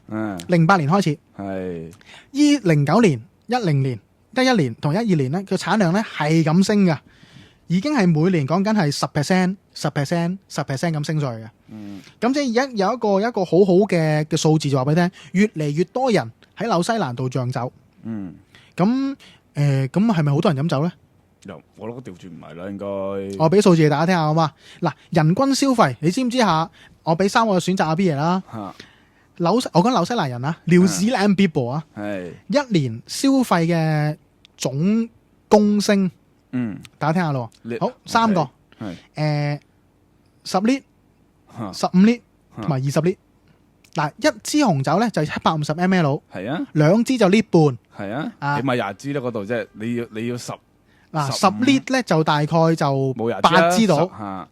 08年開始，係09年、10年、11年同12年咧，個產量咧係咁升噶。已經係每年講緊係10%咁升上去嘅。咁即係而家有一個好好嘅數字就話俾你聽，越嚟越多人喺紐西蘭度釀酒。咁係咪好多人飲酒咧？我諗調轉唔係啦，應該。我俾數字俾大家聽下好嘛？嗱，人均消費你知唔知下？我俾3個選擇阿 B 爺啦。我講紐西蘭人啊，紐西蘭 people 啊，係一年消費嘅總公升，大家聽下咯。好，3個，係10 lit、15 lit 同埋20 lit。嗱，一支紅酒咧就750 ml， 係啊，2支就 lit 半，係啊，起碼20支啦嗰度，即係你要10。嗱，10 lit 咧就大概就8支到，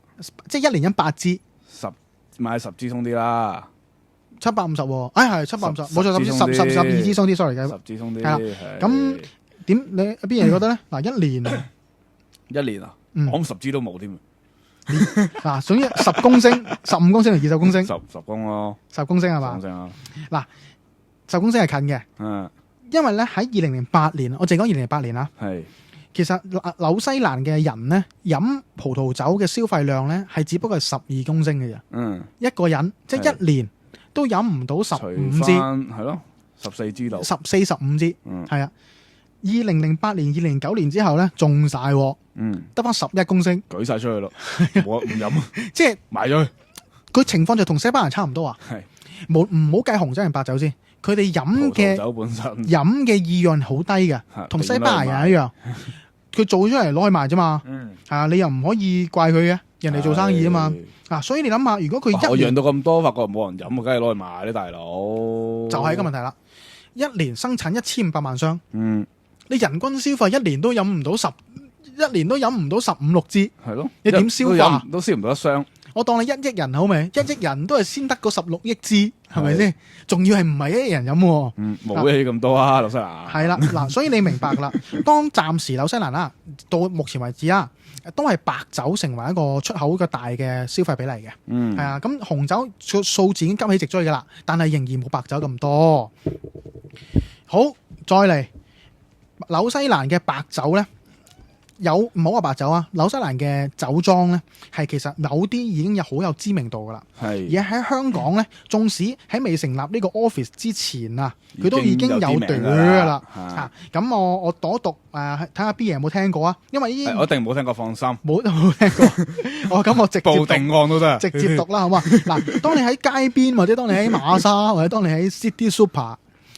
即係一年8支，10買10支鬆啲啦，750喎，係750，冇錯，12支鬆啲 ，sorry 嘅，10支鬆啲，係啦，咁點你邊人覺得咧？嗱，一年啊，我10支都冇添。嗱，總之10公升、15公升定20公升？10公咯，10公升係嘛？嗱，10公升係近嘅，因為咧喺2008年，我淨講2008年啦，係，其實紐西蘭嘅人咧飲葡萄酒嘅消費量咧係只不過係12公升嘅啫，一個人即係一年都飲唔到15支，係咯，14支到，14、15支，係啊。2008年、2009年之後咧，中晒喎，得翻11公升，舉晒出去咯，我唔飲，即係賣咗佢。佢情況就同西班牙差唔多啊，係唔好計紅酒定白酒先，佢哋飲嘅酒本身飲嘅意願好低嘅，同西班牙人一樣，佢做出嚟攞去賣啫嘛，係啊，你又唔可以怪佢嘅，人哋做生意啊嘛，啊，所以你諗下，如果佢我養到咁多，發覺冇人飲，我梗係攞去賣啲大佬，就係個問題啦。一年生產1500萬箱，你人均消費一年都飲唔到15、16支，係咯？你點消化？都燒唔到一箱。我當你1億人好未？1億人都係先得個16億支，係咪先？仲要係唔係1億人飲？冇起咁多啊，紐西蘭。係啦，嗱，所以你明白啦。當暫時紐西蘭啦，到目前為止啊，都係白酒成為一個出口嘅大嘅消費比例嘅。係啊，咁紅酒數字已經急起直追噶啦，但係仍然冇白酒咁多。好，再嚟。紐西蘭嘅白酒咧，唔好話白酒啊，紐西蘭嘅酒莊咧，係其實有啲已經好有知名度噶啦。係而喺香港咧，縱使喺未成立呢個 office 之前啊，佢都已經有隊噶啦。嚇，咁我讀一讀睇下 B 爺有冇聽過啊？因為我一定冇聽過，放心。冇聽過。咁我直接報定案都得，直接讀啦，好嘛？嗱，當你喺街邊或者當你喺馬莎或者當你喺 City Super。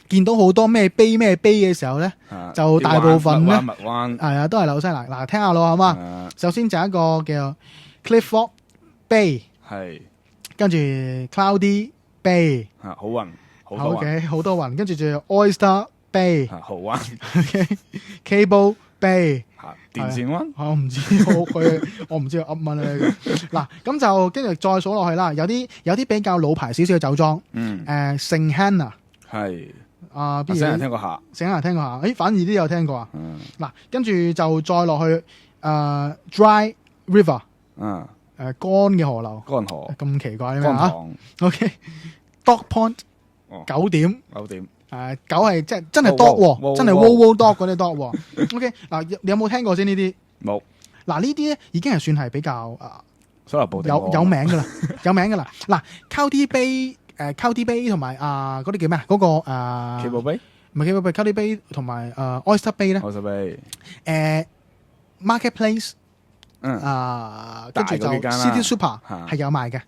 見到好多咩碑嘅時候咧，就大部分咧係啊，都係紐西蘭。嗱，聽下咯，好嘛？首先就一個叫 Clifford Bay， 係，跟住 Cloudy Bay， 好雲，好多雲，好多雲，跟住就 Oyster Bay， 好灣 ，Cable Bay， 電線灣，我唔知，我唔知噏乜咧。嗱，咁就跟住再數落去啦。有啲比較老牌少少嘅酒莊，St Helena， 係。成日聽過下，反而啲有聽過啊。嗱，跟住就再落去Dry River， 乾嘅河流，乾河咁奇怪咩嚇 ？OK，Dog Point 9點，9係即係真係 dog 喎，真係 wow dog 嗰啲 dog 喎。OK，嗱，你有冇聽過先呢啲？冇。嗱，呢啲咧已經係算係比較有名噶啦，有名噶啦。嗱 ，Cloudy Bay。Cloudy Bay 同埋嗰啲叫咩啊？嗰個Cable Bay 唔係 Cable Bay，Cloudy Bay 同埋Oyster Bay 咧。Oyster Bay，Marketplace，跟住就 City Super 係有賣嘅。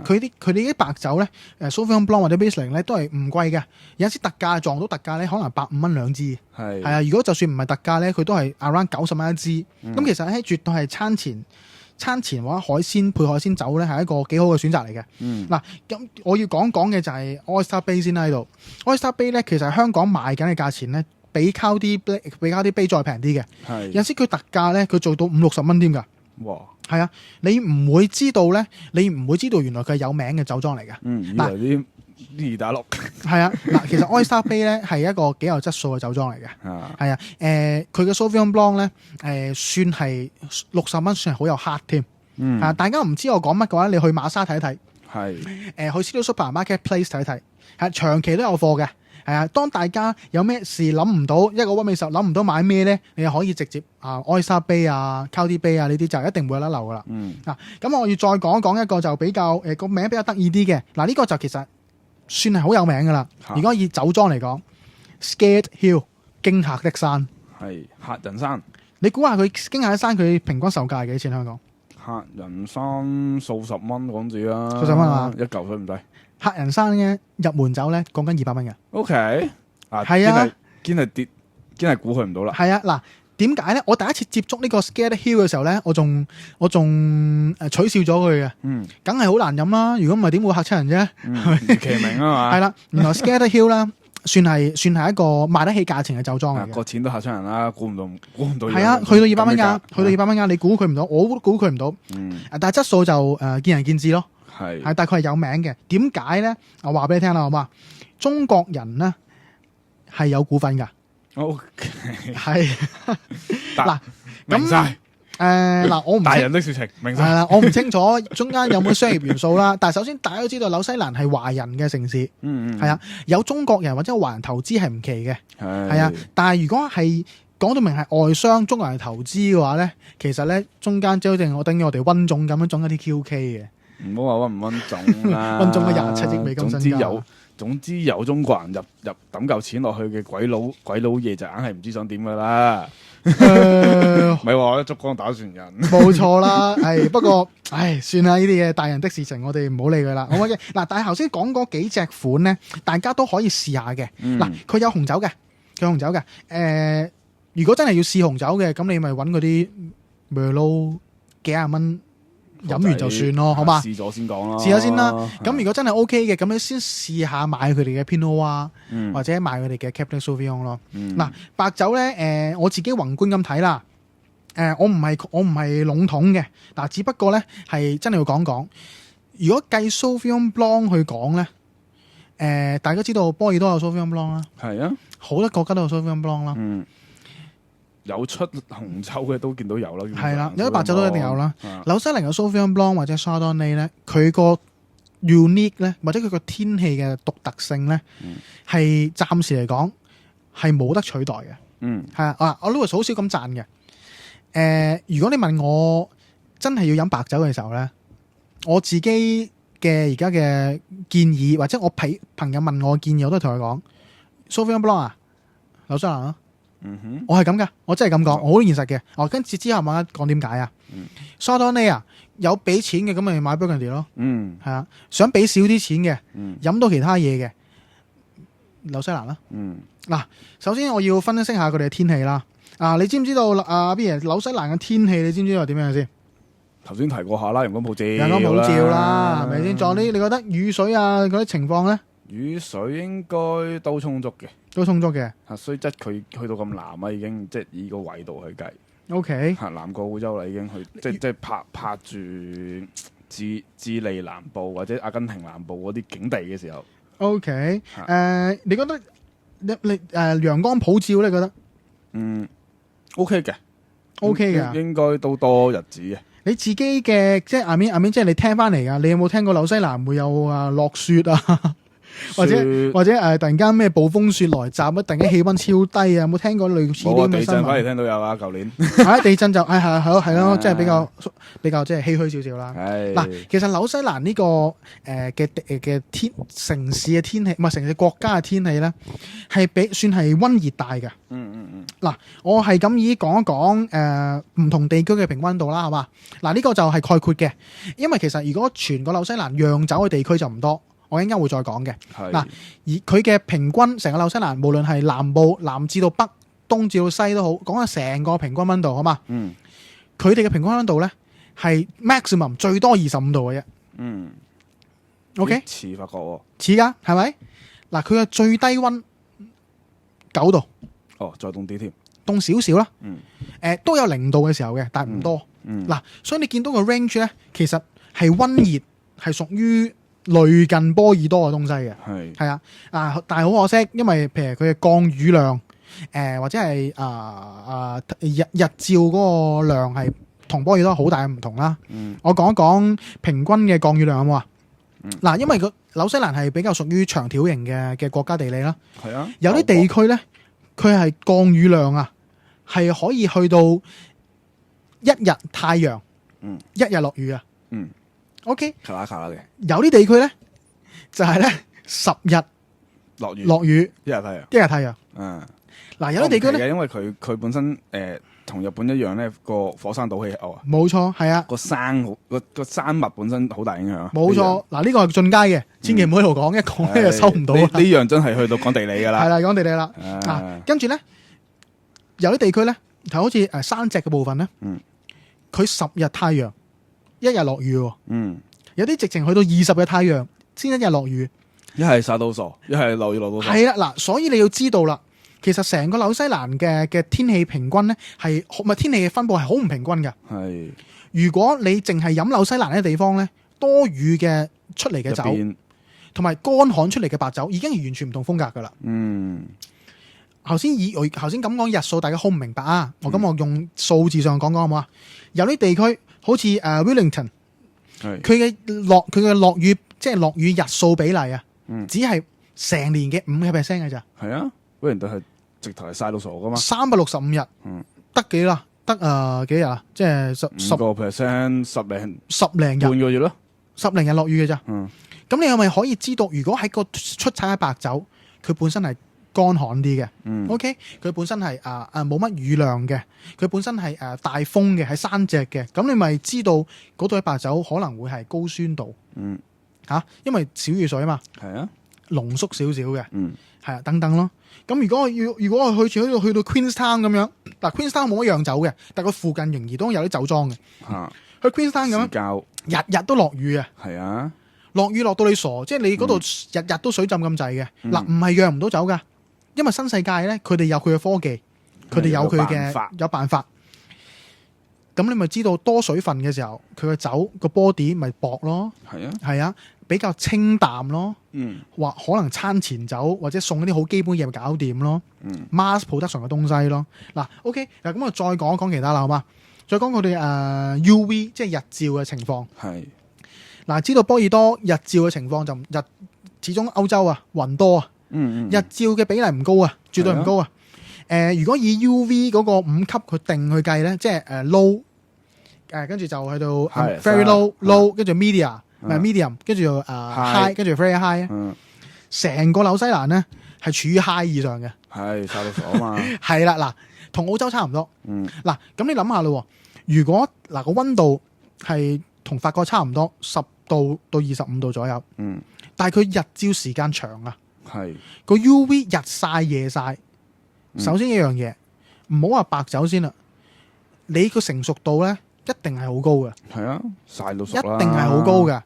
佢哋啲白酒咧，Sauvignon Blanc 或者 Riesling 咧都係唔貴嘅。有陣時特價撞到特價咧，可能150蚊2支。係啊，如果就算唔係特價咧，佢都係 around 90蚊1支。咁其實咧，絕對係餐前或者海鮮配海鮮酒咧，係一個幾好嘅選擇嚟嘅。嗱，咁我要講嘅就係 Oyster Bay 先啦喺度。Oyster Bay 咧，其實香港賣緊嘅價錢咧，比 Cloudy Bay 再平啲嘅。係有陣時佢特價咧，佢做到50-60蚊添㗎。哇！係啊，你唔會知道咧，原來佢係有名嘅酒莊嚟嘅。嗱，啲二打六係啊，嗱，其實 Oyster Bay 咧係一個幾有質素嘅酒莊嚟嘅，係啊，佢嘅 Sauvignon Blanc 咧，算係60蚊，算係好有 heart 添，大家唔知我講乜嘅話，你去馬莎睇一睇，係，去 City Super Marketplace 睇一睇，係長期都有貨嘅，係啊，當大家有咩事諗唔到，一個屈尾十諗唔到買咩咧，你可以直接Oyster Bay 啊、Cloudy Bay 啊呢啲就一定會有得留噶啦，嗱，咁我要再講一講一個就比較個名比較得意啲嘅，嗱，呢個就其實算係好有名噶啦。如果以酒莊嚟講 ，Scared Hill 驚嚇的山係嚇人山。你估下佢驚嚇的山佢平均售價係幾錢？香港嚇人山數十蚊港紙啦，數十蚊啊，一嚿水唔低。客人生嘅入門酒咧，講緊200蚊嘅。OK，係啊，堅係估佢唔到啦。係啊，嗱，點解咧？我第一次接觸呢個 Scared Hill 嘅時候咧，我仲取笑咗佢嘅。梗係好難飲啦。如果唔係點會嚇親人啫？如其名啊嘛。係啦，原來 Scared Hill 啦，算係一個賣得起價錢嘅酒莊嚟嘅。個錢都嚇親人啦，估唔到。係啊，去到200蚊㗎，去到200蚊㗎，你估佢唔到，我都估佢唔到。但係質素就見仁見智咯。係，但佢係有名嘅。點解咧？我話俾你聽啦，好嘛？中國人咧係有股份㗎。OK， 係嗱，明晒。嗱，我唔大人的事情，明晒。係啦，我唔清楚中間有冇商業元素啦。但係首先大家都知道紐西蘭係華人嘅城市，係啊，有中國人或者華人投資係唔奇嘅，係啊。但係如果係講到明係外商中國人投資嘅話咧，其實咧中間即係好似等於我哋溫總咁樣種一啲 QK 嘅。唔好話溫唔溫總啦，溫總嘅27億美金身家。總之有中國人入抌嚿錢落去嘅鬼佬嘢就硬係唔知想點噶啦。咪話我燭光打船人，冇錯啦。不過算啦，呢啲嘢大人的事情，我哋唔好理佢啦。好嘅，嗱，但係頭先講嗰幾隻款咧，大家都可以試下嘅。嗱，佢有紅酒嘅，如果真係要試紅酒嘅，咁你咪揾嗰啲 Merlot 幾廿蚊。飲完就算咯，好嘛？試咗先講咯，試下先啦。咁如果真係 OK 嘅，咁你先試下買佢哋嘅 Pinot Noir，或者買佢哋嘅 Cabernet Sauvignon 咯。嗱，白酒咧，我自己宏觀咁睇啦。我唔係籠統嘅，嗱，只不過咧係真係要講講。如果計 Sauvignon Blanc 去講咧，大家知道波爾多有 Sauvignon Blanc 啦，係啊，好多國家都有 Sauvignon Blanc 啦。有出紅酒嘅都見到有啦，係啦，有啲白酒都一定有啦。紐西蘭嘅 Sauvignon Blanc 或者 Chardonnay 咧，佢個 unique 咧，或者佢個天氣嘅獨特性咧，係暫時嚟講係冇得取代嘅。係啊，我 Louis 好少咁讚嘅。如果你問我真係要飲白酒嘅時候咧，我自己嘅而家嘅建議，或者我朋友問我嘅建議，我都同佢講 Sauvignon Blanc 啊，紐西蘭啊。我係咁噶，我真係咁講，我好現實嘅。跟住之後慢慢講點解啊。Chardonnay 啊，有俾錢嘅咁咪買 Burgundy 咯。係啊，想俾少啲錢嘅，飲到其他嘢嘅，紐西蘭啦。嗱，首先我要分析下佢哋嘅天氣啦。你知唔知道邊人紐西蘭嘅天氣？你知唔知道點樣先？頭先提過下啦，陽光普照啦，係咪先？仲有你覺得雨水啊嗰啲情況咧？雨水應該都充足嘅。都充足嘅，雖則佢去到咁南啊，已經即係以個緯度去計。O K，南過澳洲啦，已經去即係拍住智利南部或者阿根廷南部嗰啲境地嘅時候。O K，你覺得你陽光普照咧？覺得O K 嘅，O K 嘅，應該都多日子嘅。你自己嘅即係阿面，即係你聽翻嚟噶，你有冇聽過紐西蘭會有落雪啊？或者突然間咩暴風雪來襲啊！突然間氣溫超低啊！有冇聽過類似啲咁嘅新聞？地震反而聽到有啊，舊年地震就係咯，即係比較即係唏噓少少啦。嗱，其實紐西蘭呢個嘅城市嘅天氣，唔係城市國家嘅天氣咧，係算係溫熱帶嘅。嗱，我係咁以講一講唔同地區嘅平溫度啦，係嘛？嗱，呢個就係概括嘅，因為其實如果全個紐西蘭釀酒嘅地區就唔多。我應該會再講嘅。嗱，而佢嘅平均成個紐西蘭，無論係南至到北、東至到西都好，講下成個平均溫度，好嘛？佢哋嘅平均溫度咧係 maximum 最多25度嘅啫。OK，似法國喎，似噶係咪？嗱，佢嘅最低溫9度。哦，再凍啲添，凍少少啦。都有0度嘅時候嘅，但係唔多。嗱，所以你見到個 range 咧，其實係溫熱，係屬於類近波爾多嘅東西嘅，係啊，但係好可惜，因為譬如佢嘅降雨量，或者係日照嗰個量係同波爾多好大嘅唔同啦。我講一講平均嘅降雨量好唔好啊？嗱，因為個紐西蘭係比較屬於長條型嘅國家地理啦，係啊，有啲地區咧，佢係降雨量啊，係可以去到一日太陽，一日落雨啊。O.K. 卡啦嘅，有啲地區咧就係咧10日落雨，一日太陽。嗱，有啲地區咧，因為佢本身同日本一樣咧，個火山島氣候啊。冇錯，係啊。個山脈本身好大影響。冇錯，嗱呢個係進階嘅，千祈唔好喺度講，一講咧就收唔到。呢樣真係去到講地理噶啦。係啦，講地理啦。跟住咧，有啲地區咧，就好似山脊嘅部分咧，佢10日太陽，1日落雨。有啲直情去到20日太陽，先1日落雨。一係曬到傻，一係落雨落到傻。係啦，嗱，所以你要知道啦，其實成個紐西蘭嘅天氣平均咧，係咪天氣嘅分布係好唔平均嘅？係。如果你淨係飲紐西蘭呢啲地方咧，多雨嘅出嚟嘅酒，同埋乾旱出嚟嘅白酒，已經係完全唔同風格噶啦。頭先咁講日數，大家好唔明白啊？我用數字上講好唔好啊？有啲地區好似Wellington，佢嘅落雨即係落雨日數比例啊。只係成年嘅5%嘅咋？係啊，威廉頓係直頭係曬到傻噶嘛？365日，得幾啦？得幾日啊？即係10%，十零日，半個月咯，10零日落雨嘅咋？咁你係咪可以知道，如果喺個出產嘅白酒，佢本身係乾旱啲嘅？OK，佢本身係冇乜雨量嘅，佢本身係大風嘅，喺山脊嘅，咁你咪知道嗰度嘅白酒可能會係高酸度。因為少雨水啊嘛，係啊，濃縮少少嘅，係啊，等等咯。咁如果我去到 Queenstown 咁樣，嗱 Queenstown 冇乜釀酒嘅，但係佢附近仍然都有啲酒莊嘅。去 Queenstown 咁樣，日日都落雨啊，係啊，落雨落到你傻，即係你嗰度日日都水浸咁滯嘅。嗱，唔係釀唔到酒噶，因為新世界咧，佢哋有佢嘅科技，佢哋有佢嘅有辦法。咁你咪知道多水分嘅時候，佢個酒個 body 咪薄咯，係啊，比較清淡咯，或可能餐前酒或者送一啲好基本嘢咪搞掂咯，mass production嘅東西咯。嗱 ，OK， 嗱咁我再講一講其他啦，好嘛？再講佢哋UV 即係日照嘅情況。係嗱，知道波爾多日照嘅情況就始終歐洲啊雲多啊，日照嘅比例唔高啊，絕對唔高啊。如果以 UV 嗰個5級佢定去計咧，即係low。跟住就去到 very low，跟住 medium，跟住high，跟住 very high。成個紐西蘭咧係處於 high 以上嘅，係曬到傻啊嘛。係啦，嗱，同澳洲差唔多。嗱，咁你諗下咯，如果嗱個溫度係同法國差唔多，10度到25度左右。但係佢日照時間長啊，係個 UV 日曬夜曬。首先一樣嘢，唔好話白酒先啦，你個成熟度咧。一定係好高嘅，係啊，曬到熟啦，一定係好高嘅。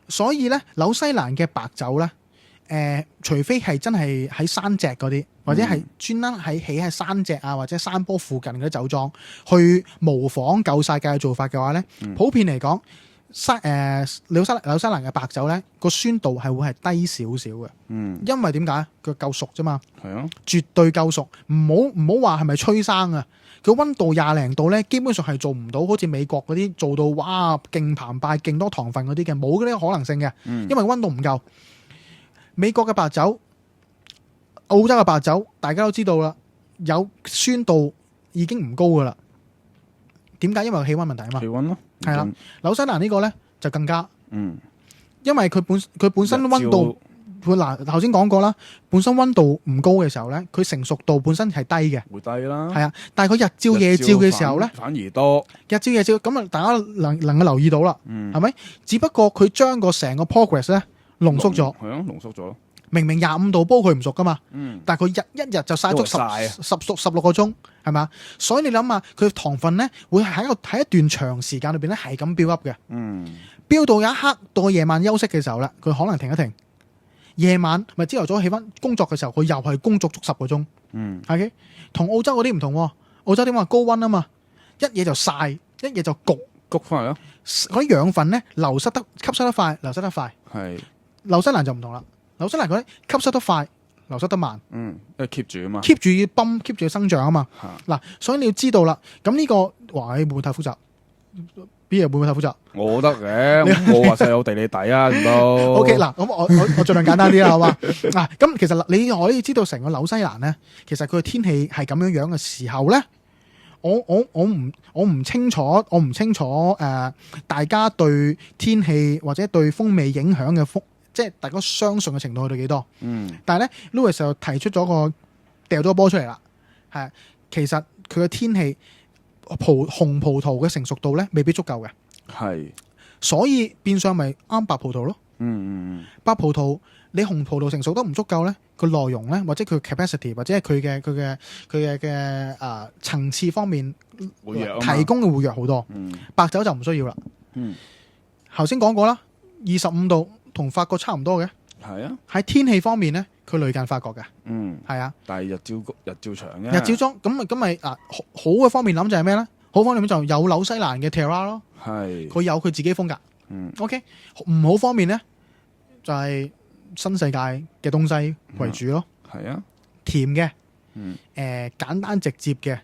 所以咧，紐西蘭嘅白酒咧，除非係真係喺山脊嗰啲，或者係專登起喺山脊啊，或者山坡附近嗰啲酒莊，去模仿舊世界嘅做法嘅話咧，普遍嚟講，紐西蘭嘅白酒咧個酸度係會係低少少嘅，因為點解？佢夠熟啫嘛，係啊，絕對夠熟，唔好話係咪吹生啊。佢溫度20零度咧，基本上係做唔到，好似美國嗰啲做到哇勁澎湃、勁多糖分嗰啲嘅，冇嗰啲可能性嘅，因為溫度唔夠。美國嘅白酒、澳洲嘅白酒，大家都知道啦，有酸度已經唔高噶啦。點解？因為氣溫問題啊嘛。氣溫咯，係啦。紐西蘭呢個咧就更加，因為佢本身溫度。嗱，頭先講過啦，本身溫度唔高嘅時候咧，佢成熟度本身係低嘅，會低啦。係啊，但係佢日照夜照嘅時候咧，反而多。日照夜照咁啊，大家能夠留意到啦，係咪？只不過佢將個成個 progress 咧濃縮咗，係啊，濃縮咗。明明25度煲佢唔熟噶嘛，但係佢一日就曬足16個鐘，係嘛？所以你諗下，佢糖分咧會喺一段長時間裏邊咧係咁飆 up 嘅，飆到有一刻到夜晚休息嘅時候啦，佢可能停一停。夜晚咪朝頭早起翻工作嘅時候，佢又係工作足10個鐘。OK， 同澳洲嗰啲唔同。澳洲點話高溫啊嘛，一嘢就曬，一嘢就焗翻嚟咯。嗰啲養分咧吸收得快，流失得快。係紐西蘭就唔同啦，紐西蘭嗰啲吸收得快，流失得慢。因為 keep 住啊嘛，keep 住要泵，keep 住要生長啊嘛。嗱，所以你要知道啦。咁呢個話會唔會太複雜？邊嘢會唔會太複雜？我覺得嘅，我話晒有地理底啊，唔都。O K， 嗱，咁我盡量簡單啲啦，好嘛？嗱，咁其實你可以知道成個紐西蘭咧，其實佢嘅天氣係咁樣樣嘅時候咧，我唔清楚，大家對天氣或者對風味影響嘅即係大家相信嘅程度去到幾多？但係咧 Louis 就提出咗掉咗個波出嚟啦，係其實佢嘅天氣紅葡萄嘅成熟度咧未必足夠嘅，係，所以變相咪啱白葡萄咯。白葡萄你紅葡萄成熟得唔足夠咧，個內容咧或者佢 capacity 或者係佢嘅層次方面提供嘅會弱好多。白酒就唔需要啦。頭先講過啦，25度同法國差唔多嘅。係啊，喺天氣方面咧，佢類近法國嘅。係啊，但係日照長嘅。日照中咁咪好嘅方面諗就係咩咧？好方面就有紐西蘭嘅 Terroir 咯，係佢有佢自己風格。OK， 唔好方面咧就係新世界嘅東西為主咯。係啊，甜嘅，簡單直接嘅，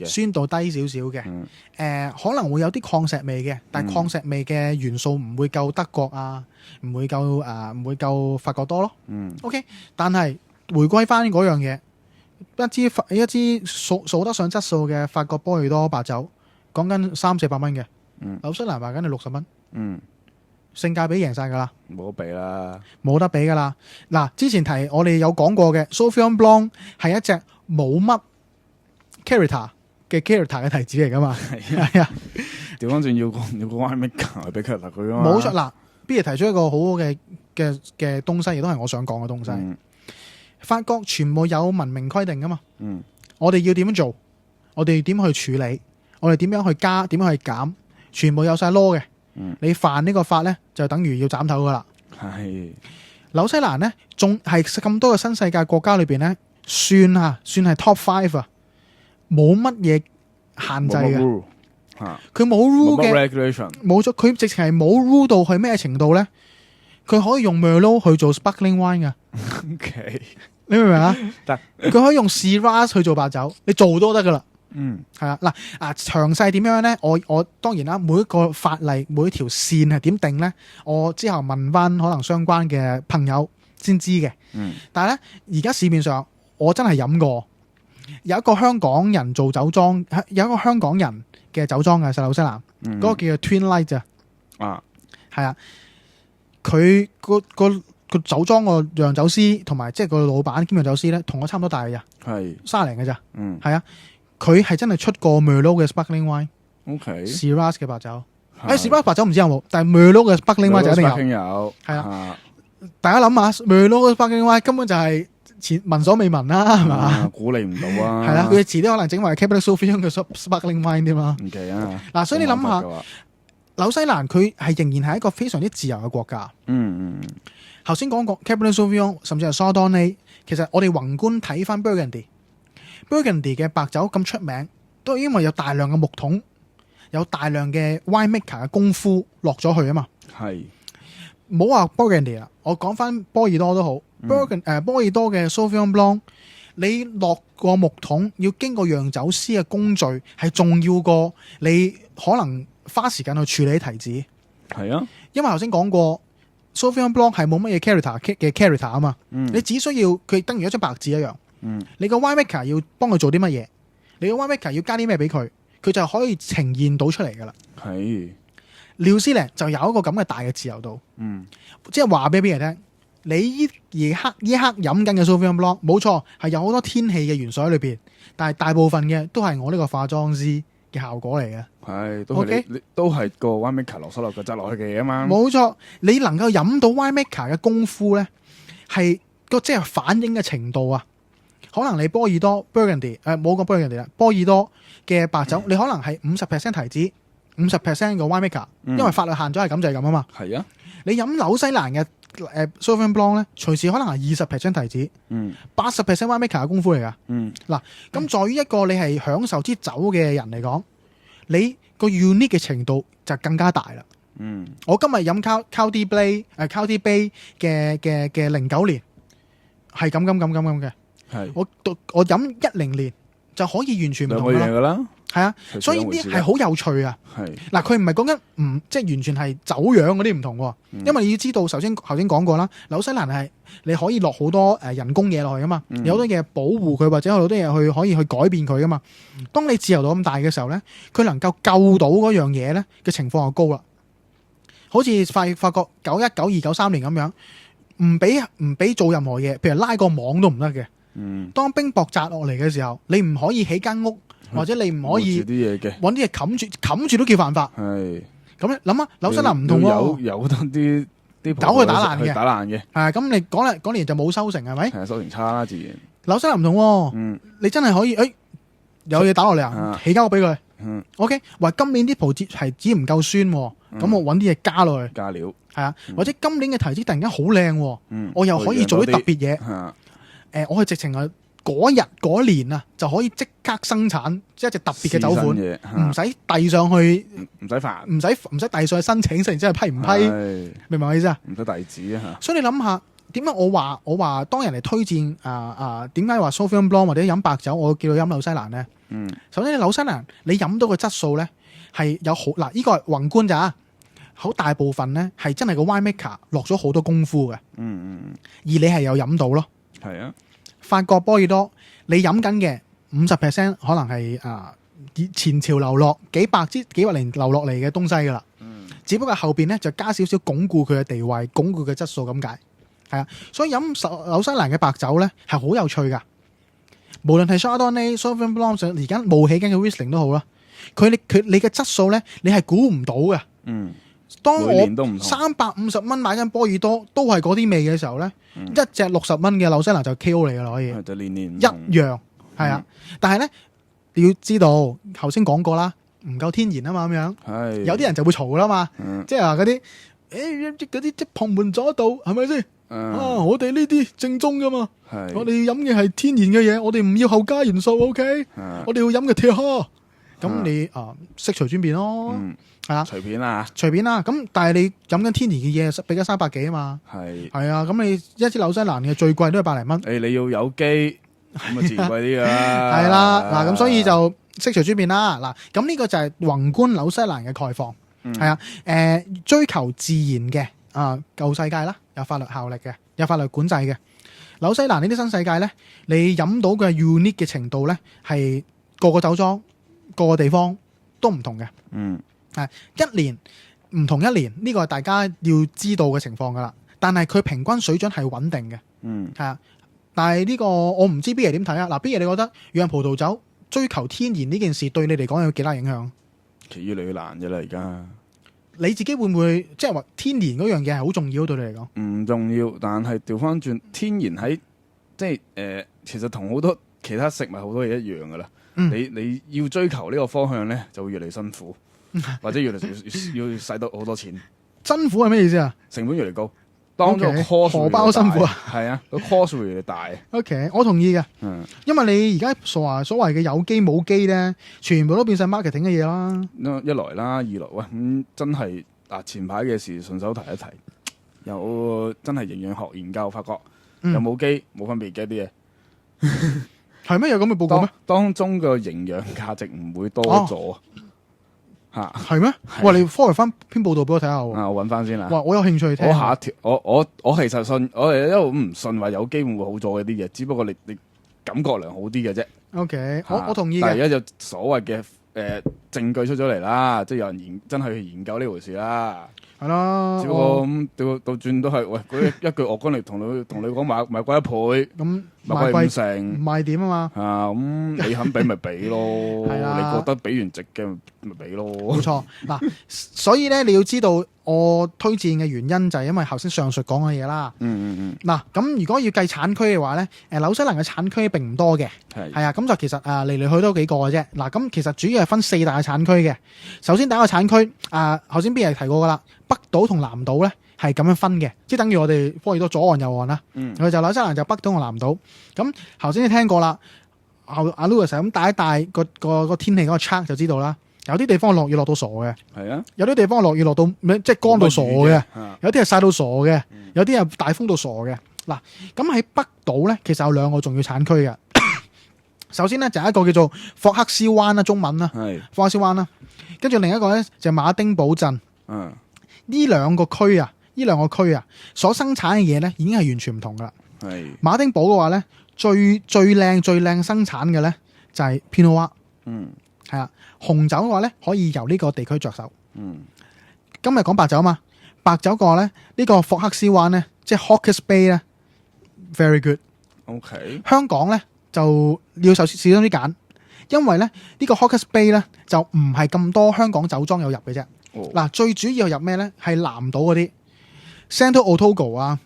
酸度低少少嘅，可能會有啲礦石味嘅，但係礦石味嘅元素唔會夠德國啊，唔會夠法國多咯。OK， 但係回歸翻嗰樣嘢，一支數得上質素嘅法國波爾多白酒，講緊300-400蚊嘅，紐西蘭賣緊係60蚊。性價比贏晒噶啦，冇得比噶啦。嗱，之前我哋有講過嘅 Sauvignon Blanc 係一隻冇乜 character 嘅提子嚟噶嘛，係啊。調翻轉要個 winemaker 俾 character 佢啊嘛。冇錯，嗱，Beer提出一個好好嘅東西，亦都係我想講嘅東西。法國全部有文明規定噶嘛，我哋要點樣做，我哋點去處理，我哋點樣去加，點樣去減，全部有晒 law 嘅。你犯呢個法咧，就等於要斬頭噶啦。係紐西蘭咧，仲係咁多個新世界國家裏邊咧，算係 top 5啊，冇乜嘢限制嘅。佢冇 rule 嘅，冇咗，佢直情係冇 rule 到去咩程度咧？佢可以用 Merlot 去做 sparkling wine 噶。Okay. 你明唔明啊？佢可以用 Shiraz 去做白酒，你做都得噶啦。係啊，嗱詳細點樣咧？我當然啦，每一個法例每一條線係點定咧？我之後問翻可能相關嘅朋友先知嘅。但係咧，而家市面上我真係飲過，有一個香港人做酒莊，有一個香港人嘅酒莊嘅紐西蘭，嗰個叫做 Twin Light 啊。係啊，佢個酒莊個釀酒師同埋即係個老闆兼釀酒師咧，同我差唔多大嘅咋，係30零嘅咋。係啊。佢係真係出過 Merlot 嘅 sparkling wine，Shiraz 嘅白酒。Shiraz 白酒唔知有冇，但係 Merlot 嘅 sparkling wine 就一定有。係啊，大家諗下 Merlot 嘅 sparkling wine 根本就係聞所未聞啦，係嘛？估你唔到啊！係啦，佢遲啲可能整埋 Cabernet Sauvignon 嘅 sparkling wine 添嘛。唔奇啊！嗱，所以你諗下，紐西蘭佢係仍然係一個非常之自由嘅國家。頭先講過 Cabernet Sauvignon，甚至係 Chardonnay，其實我哋宏觀睇翻 Burgundy 嘅白酒咁出名，都係因為有大量嘅木桶，有大量嘅 winemaker 嘅功夫落咗去啊嘛。係，唔好話 Burgundy 啦，我講翻波爾多都好。波爾多嘅 Sauvignon Blanc， 你落個木桶要經過釀酒師嘅工序，係重要過你可能花時間去處理提子。係啊，因為頭先講過 Sauvignon Blanc 係冇乜嘢 character 啊嘛。你只需要佢等於一張白紙一樣。你個 winemaker 要幫佢做啲乜嘢？你個 winemaker 要加啲咩俾佢？佢就可以呈現到出嚟噶啦。係，廖思玲就有一個咁嘅大嘅自由度。即係話俾人聽，你依刻飲緊嘅 Sauvignon Blanc， 冇錯係有好多天氣嘅元素喺裏邊，但係大部分嘅都係我呢個化妝師嘅效果嚟嘅。係，都係個 winemaker 落手落腳執落去嘅嘢啊嘛。冇錯，你能夠飲到 winemaker 嘅功夫咧，係個即係反映嘅程度啊。可能你波爾多 Burgundy 冇講 Burgundy 啦，波爾多嘅白酒，你可能係50% 提子，50% 個 winemaker，因為法律限咗係咁就係咁啊嘛。係啊，你飲紐西蘭嘅Sauvignon Blanc 咧，隨時可能係20% 提子，80% winemaker 嘅功夫嚟噶。嗱，咁在於一個你係享受支酒嘅人嚟講，你個 unique 嘅程度就更加大啦。我今日飲 Cloudy Bay 嘅09年係咁嘅。係我飲10年就可以完全唔同噶啦，係啊，所以呢啲係好有趣啊。係嗱，佢唔係講緊即係完全係酒樣嗰啲唔同，因為你要知道，頭先講過啦，紐西蘭係你可以落好多人工嘢落去噶嘛，有好多嘢保護佢或者有好多嘢可以去改變佢噶嘛。當你自由度咁大嘅時候咧，佢能夠救到嗰樣嘢咧嘅情況就高啦。好似法國91、92、93年咁樣，唔俾做任何嘢，譬如拉個網都唔得嘅。當冰雹砸落嚟嘅時候，你唔可以起間屋，或者你唔可以揾啲嘢冚住都叫犯法。係咁咧諗下紐西蘭唔同喎，有得啲狗去打爛嘅，係咁你嗰年就冇收成係咪？係收成差啦，自然。紐西蘭唔同喎，你真係可以有嘢打落嚟啊，起間屋俾佢。OK， 話今年啲葡提子唔夠酸，咁我揾啲嘢加落去，加料係啊，或者今年嘅提子突然間好靚，我又可以做啲特別嘢。我係直情係嗰年啊，就可以即刻生產一隻特別嘅酒款，唔使遞上去，唔使煩，唔使遞上去申請，然之後批唔批？明唔明我意思啊？唔使遞紙啊！所以你諗下，點解我話當人嚟推薦點解話 Sauvignon Blanc 或者飲白酒，我叫佢飲紐西蘭咧？首先紐西蘭你飲到個質素咧係有好嗱，呢個係宏觀咋，好大部分咧係真係個 wine maker 落咗好多功夫嘅。而你係有飲到咯。係啊，法國波爾多你飲緊嘅50%可能係前潮流落幾百年流落嚟嘅東西噶啦。只不過後邊咧就加少少鞏固佢嘅地位，鞏固佢嘅質素咁解。係啊，所以飲紐西蘭嘅白酒咧係好有趣噶。無論係 Chardonnay、Sauvignon Blanc， 而家冒起緊嘅 Riesling 都好啦，你嘅質素咧，你係估唔到嘅。當我350蚊買緊波爾多都係嗰啲味嘅時候咧，一隻60蚊嘅紐西蘭就 KO 你噶啦，可以就年一樣係啊。但係咧你要知道，頭先講過啦，唔夠天然啊嘛，咁樣有啲人就會嘈啦嘛，即係話嗰啲嗰啲即旁門左道係咪先？我哋呢啲正宗噶嘛，我哋飲嘅係天然嘅嘢，我哋唔要後加元素 ，OK？我哋要飲嘅鐵蝦，咁你悉隨尊便咯，係啊，隨便啦。咁但係你飲緊天然嘅嘢，俾咗300幾啊嘛，係啊，咁你一支紐西蘭嘅最貴都係100零蚊。你要有機，咁啊自然貴啲噶啦。係啦，嗱咁所以就悉隨尊便啦。嗱咁呢個就係宏觀紐西蘭嘅概況，係啊，追求自然嘅舊世界啦。有法律效力嘅，有法律管制嘅。紐西蘭呢啲新世界咧，你飲到嘅 unique 嘅程度咧，係個個酒莊、個個地方都唔同嘅。一年唔同一年，呢個係大家要知道嘅情況噶啦。但係佢平均水準係穩定嘅。係啊，但係呢個我唔知 B 爺點睇啊。嗱，B 爺你覺得釀葡萄酒追求天然呢件事對你嚟講有幾大影響？其實越嚟越難嘅啦，而家。你自己會唔會即係話天然嗰樣嘢係好重要對你嚟講？唔重要，但係調翻轉天然喺即係其實同好多其他食物好多嘢一樣噶啦。你要追求呢個方向咧，就會越嚟越辛苦，或者越嚟要使到好多錢。辛苦係咩意思啊？成本越嚟越高，當個 cost 荷包辛苦啊，係啊，個 cost 會越嚟越大。OK， 我同意嘅。因為你而家所謂嘅有機冇機咧，全部都變晒 marketing 嘅嘢啦。一來啦，二來喂真係前排嘅事順手提一提，有真係營養學研究發覺，有冇機冇分別嘅啲嘢。係咩？有咁嘅報告咩？當中嘅營養價值唔會多咗。係咩？哇！你 forward 翻篇報道俾我睇下。我揾翻先啦。哇！我有興趣聽。我下一條，我其實信，我哋一路唔信話有機會好咗嗰啲嘢，只不過你感覺良好啲嘅啫。OK，我同意嘅。但係而家就所謂嘅證據出咗嚟啦，即係有人真係去研究呢回事啦。係啦，只不過咁到轉都係喂嗰一句惡講嚟同你講賣貴1倍，咁賣貴5成，賣點啊嘛。咁你肯俾咪俾咯，你覺得俾完值嘅咪俾咯。冇錯嗱，所以咧你要知道我推薦嘅原因就係因為頭先上述講嘅嘢啦。嗱，咁如果要計產區嘅話咧，紐西蘭嘅產區並唔多嘅，係啊，咁就其實嚟嚟去都幾個嘅啫。嗱，咁其實主要係分4大嘅產區嘅。首先第一個產區頭先邊日提過噶啦。北島同南島咧係咁樣分嘅，即係等於我哋波爾多左岸右岸啦。佢就紐西蘭就北島同南島。咁頭先你聽過啦，阿 Louis 咁帶一帶個天氣嗰個 chart 就知道啦。有啲地方落雨落到傻嘅，係啊。有啲地方落雨落到即係乾到傻嘅，有啲係曬到傻嘅，有啲係大風到傻嘅。嗱，咁喺北島咧，其實有2個重要產區嘅。首先咧就係一個叫做霍克斯灣啦，中文啦，霍克斯灣啦。跟住另一個咧就係馬丁堡鎮。呢兩個區啊，所生產嘅嘢咧，已經係完全唔同噶啦。馬丁堡嘅話咧，最靚生產嘅咧就係 Pinot Noir。係啊，紅酒嘅話咧可以由呢個地區着手。今日講白酒嘛，白酒嘅話咧，呢個霍克斯灣咧，即係 Hawke's Bay 咧 ，very good。OK， 香港咧就要小心啲揀，因為咧呢個 Hawke's Bay 咧就唔係咁多香港酒莊有入嘅啫。嗱，最主要入咩咧？係南島嗰啲 Central Otago 啊、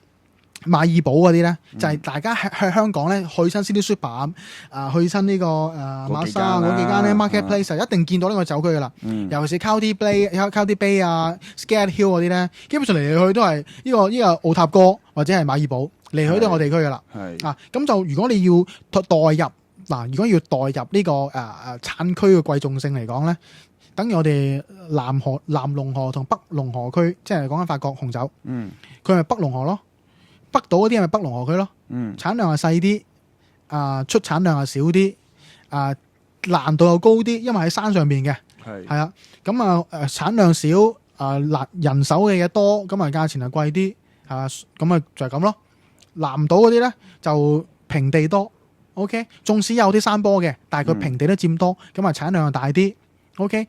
馬爾堡嗰啲咧，就係大家喺香港咧去親 City Super 去親呢個馬莎嗰幾間咧 Marketplace 就一定見到呢個酒區噶啦。尤其是 Cloudy Bay 啊、Scared Hill 嗰啲咧，基本上嚟嚟去都係呢個奧塔哥或者係馬爾堡嚟去都係我地區噶啦。咁就如果你要代入嗱，如果要代入呢個產區嘅貴重性嚟講咧，等於我哋南龍河同北龍河區，即係講緊法國紅酒。佢係北龍河咯。北島嗰啲係咪北龍河區咯？產量係細啲，出產量係少啲，難度又高啲，因為喺山上邊嘅，係啊，咁產量少，人手嘅嘢多，咁價錢係貴啲，咁就係咁咯。南島嗰啲咧就平地多 ，OK， 縱使有啲山坡嘅，但係佢平地都佔多，咁產量又大啲 ，OK，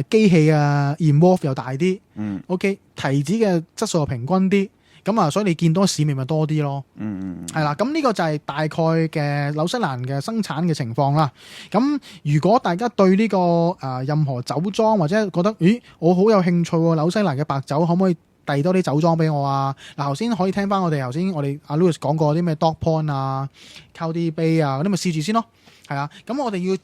機器involve 又大啲，OK， 提子嘅質素又平均啲。咁所以你見到市面咪多啲咯，係啦。咁呢個就係大概嘅紐西蘭嘅生產嘅情況啦。咁如果大家對呢個任何酒莊或者覺得，咦，我好有興趣喎，紐西蘭嘅白酒可唔可以遞多啲酒莊俾我啊？嗱，頭先可以聽翻我哋阿 Louis 講過啲咩 Dog Point 啊、Cloudy Bay 啊嗰啲咪試住先咯。係啊，咁我哋要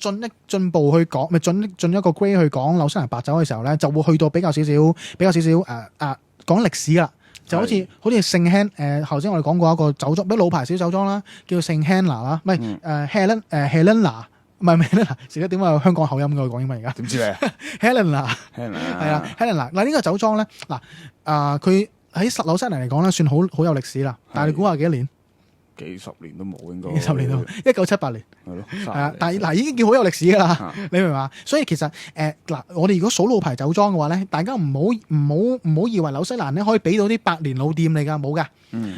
進步去講，咪進一個 grade 去講紐西蘭白酒嘅時候咧，就會去到比較少少講歷史啦。就好似聖 Han 頭先我哋講過一個酒莊，比老牌小酒莊啦，叫聖 Helena 啦，唔係Helena， 唔係 Helena， 成日點解有香港口音嘅講英文而家？點知咧 ？Helena 係啊 Helena 嗱呢個酒莊咧佢喺紐西蘭嚟講咧算好有歷史啦，但係你估下幾多年？幾十年都冇應該。幾十年都1978年。係咯。係啊，但係已經叫好有歷史㗎啦，你明唔明啊？所以其實我哋如果數老牌酒莊嘅話咧，大家唔好以為紐西蘭咧可以俾到啲百年老店嚟㗎，冇㗎。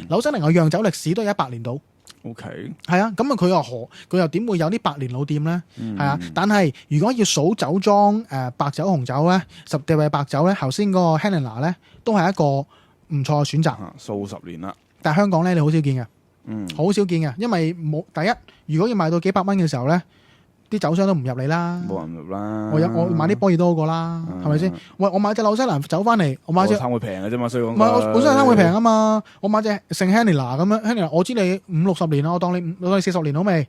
紐西蘭嘅釀酒歷史都係100年到。OK。係啊，咁佢又點會有啲百年老店咧？係啊，但係如果要數酒莊白酒紅酒咧，特別係白酒咧，頭先嗰個 Helena 咧都係一個唔錯嘅選擇。數十年啦。但係香港咧，你好少見嘅。好少見嘅，因為冇第一，如果要賣到幾百蚊嘅時候咧，啲酒商都唔入嚟啦，冇人入啦。我買啲波爾多個啦，係咪先？喂，我買隻紐西蘭酒翻嚟，我買隻攤會平嘅啫嘛，所以講唔係我本身攤會平啊嘛，我買隻聖 Helena 咁樣 Helena，我知你50-60年啦，我當你40年好未？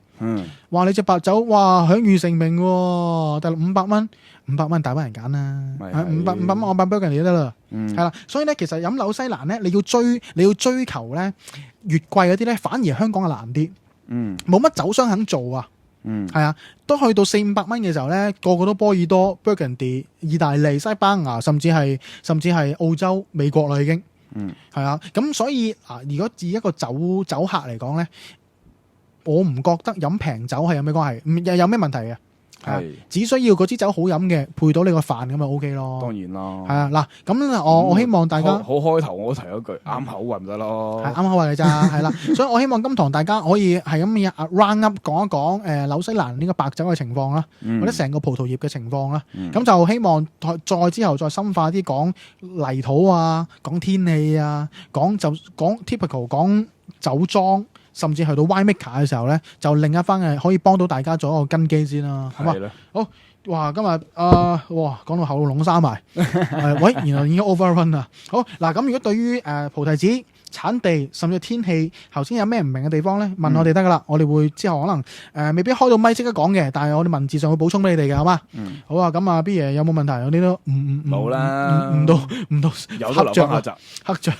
話你隻白酒，哇享譽盛名喎，但係500蚊大把人揀啦，500蚊我買 Burgundy 都得啦，係啦，所以咧其實飲紐西蘭咧，你要追求咧越貴嗰啲咧，反而香港係難啲，冇乜酒商肯做啊，係啊，都去到400-500蚊嘅時候咧，個個都波爾多、Burgundy、意大利、西班牙，甚至係澳洲、美國啦已經，係啊，咁所以如果以一個酒客嚟講咧，我唔覺得飲平酒係有咩關係，有咩問題嘅。係，只需要嗰支酒好飲嘅，配到你個飯咁就 O K 咯。當然咯。係啊，嗱，咁我希望大家好開頭我都提咗句啱口運得咯。係啱口運嘅咋，係啦。所以我希望今堂大家可以係咁 round up 講一講紐西蘭呢個白酒嘅情況啦，或者成個葡萄業嘅情況啦。咁就希望再之後再深化啲講泥土啊，講天氣啊，講 typical 講酒莊。甚至去到 winemaker 嘅時候咧，就另一番嘅可以幫到大家做一個根基先啦，好嘛？好，哇！今日講到喉嚨窿沙埋，喂，原來已經 overrun 啦。好嗱，咁如果對於菩提子產地甚至天氣，頭先有咩唔明嘅地方咧，問我哋得噶啦，我哋會之後可能未必開到咪即刻講嘅，但係我哋文字上會補充俾你哋嘅，好嘛？好啊，咁B 爺有冇問題？我哋都冇啦，唔到有得留翻下集，黑著，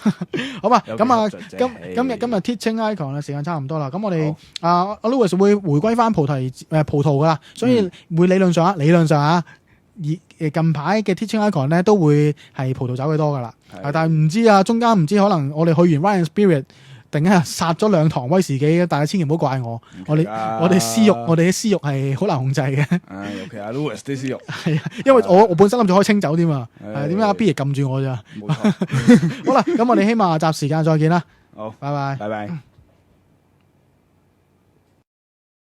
好嘛？咁今日 Teaching Icon 嘅時間差唔多啦，咁我哋阿 Louis 會回歸翻葡萄噶啦，所以會理論上近排嘅 Teaching Icon 咧都會係葡萄酒嘅多噶啦，但係唔知中間唔知可能我哋去完 Wine and Spirit，突然間殺咗2堂威士忌，大家千祈唔好怪我，我哋私欲係好難控制嘅。尤其阿 Louis 啲私欲係啊，因為我本身諗住開清酒添啊，點解阿 B 撳住我咋？冇錯。好啦，咁我哋希望下集時間再見啦。好，拜拜。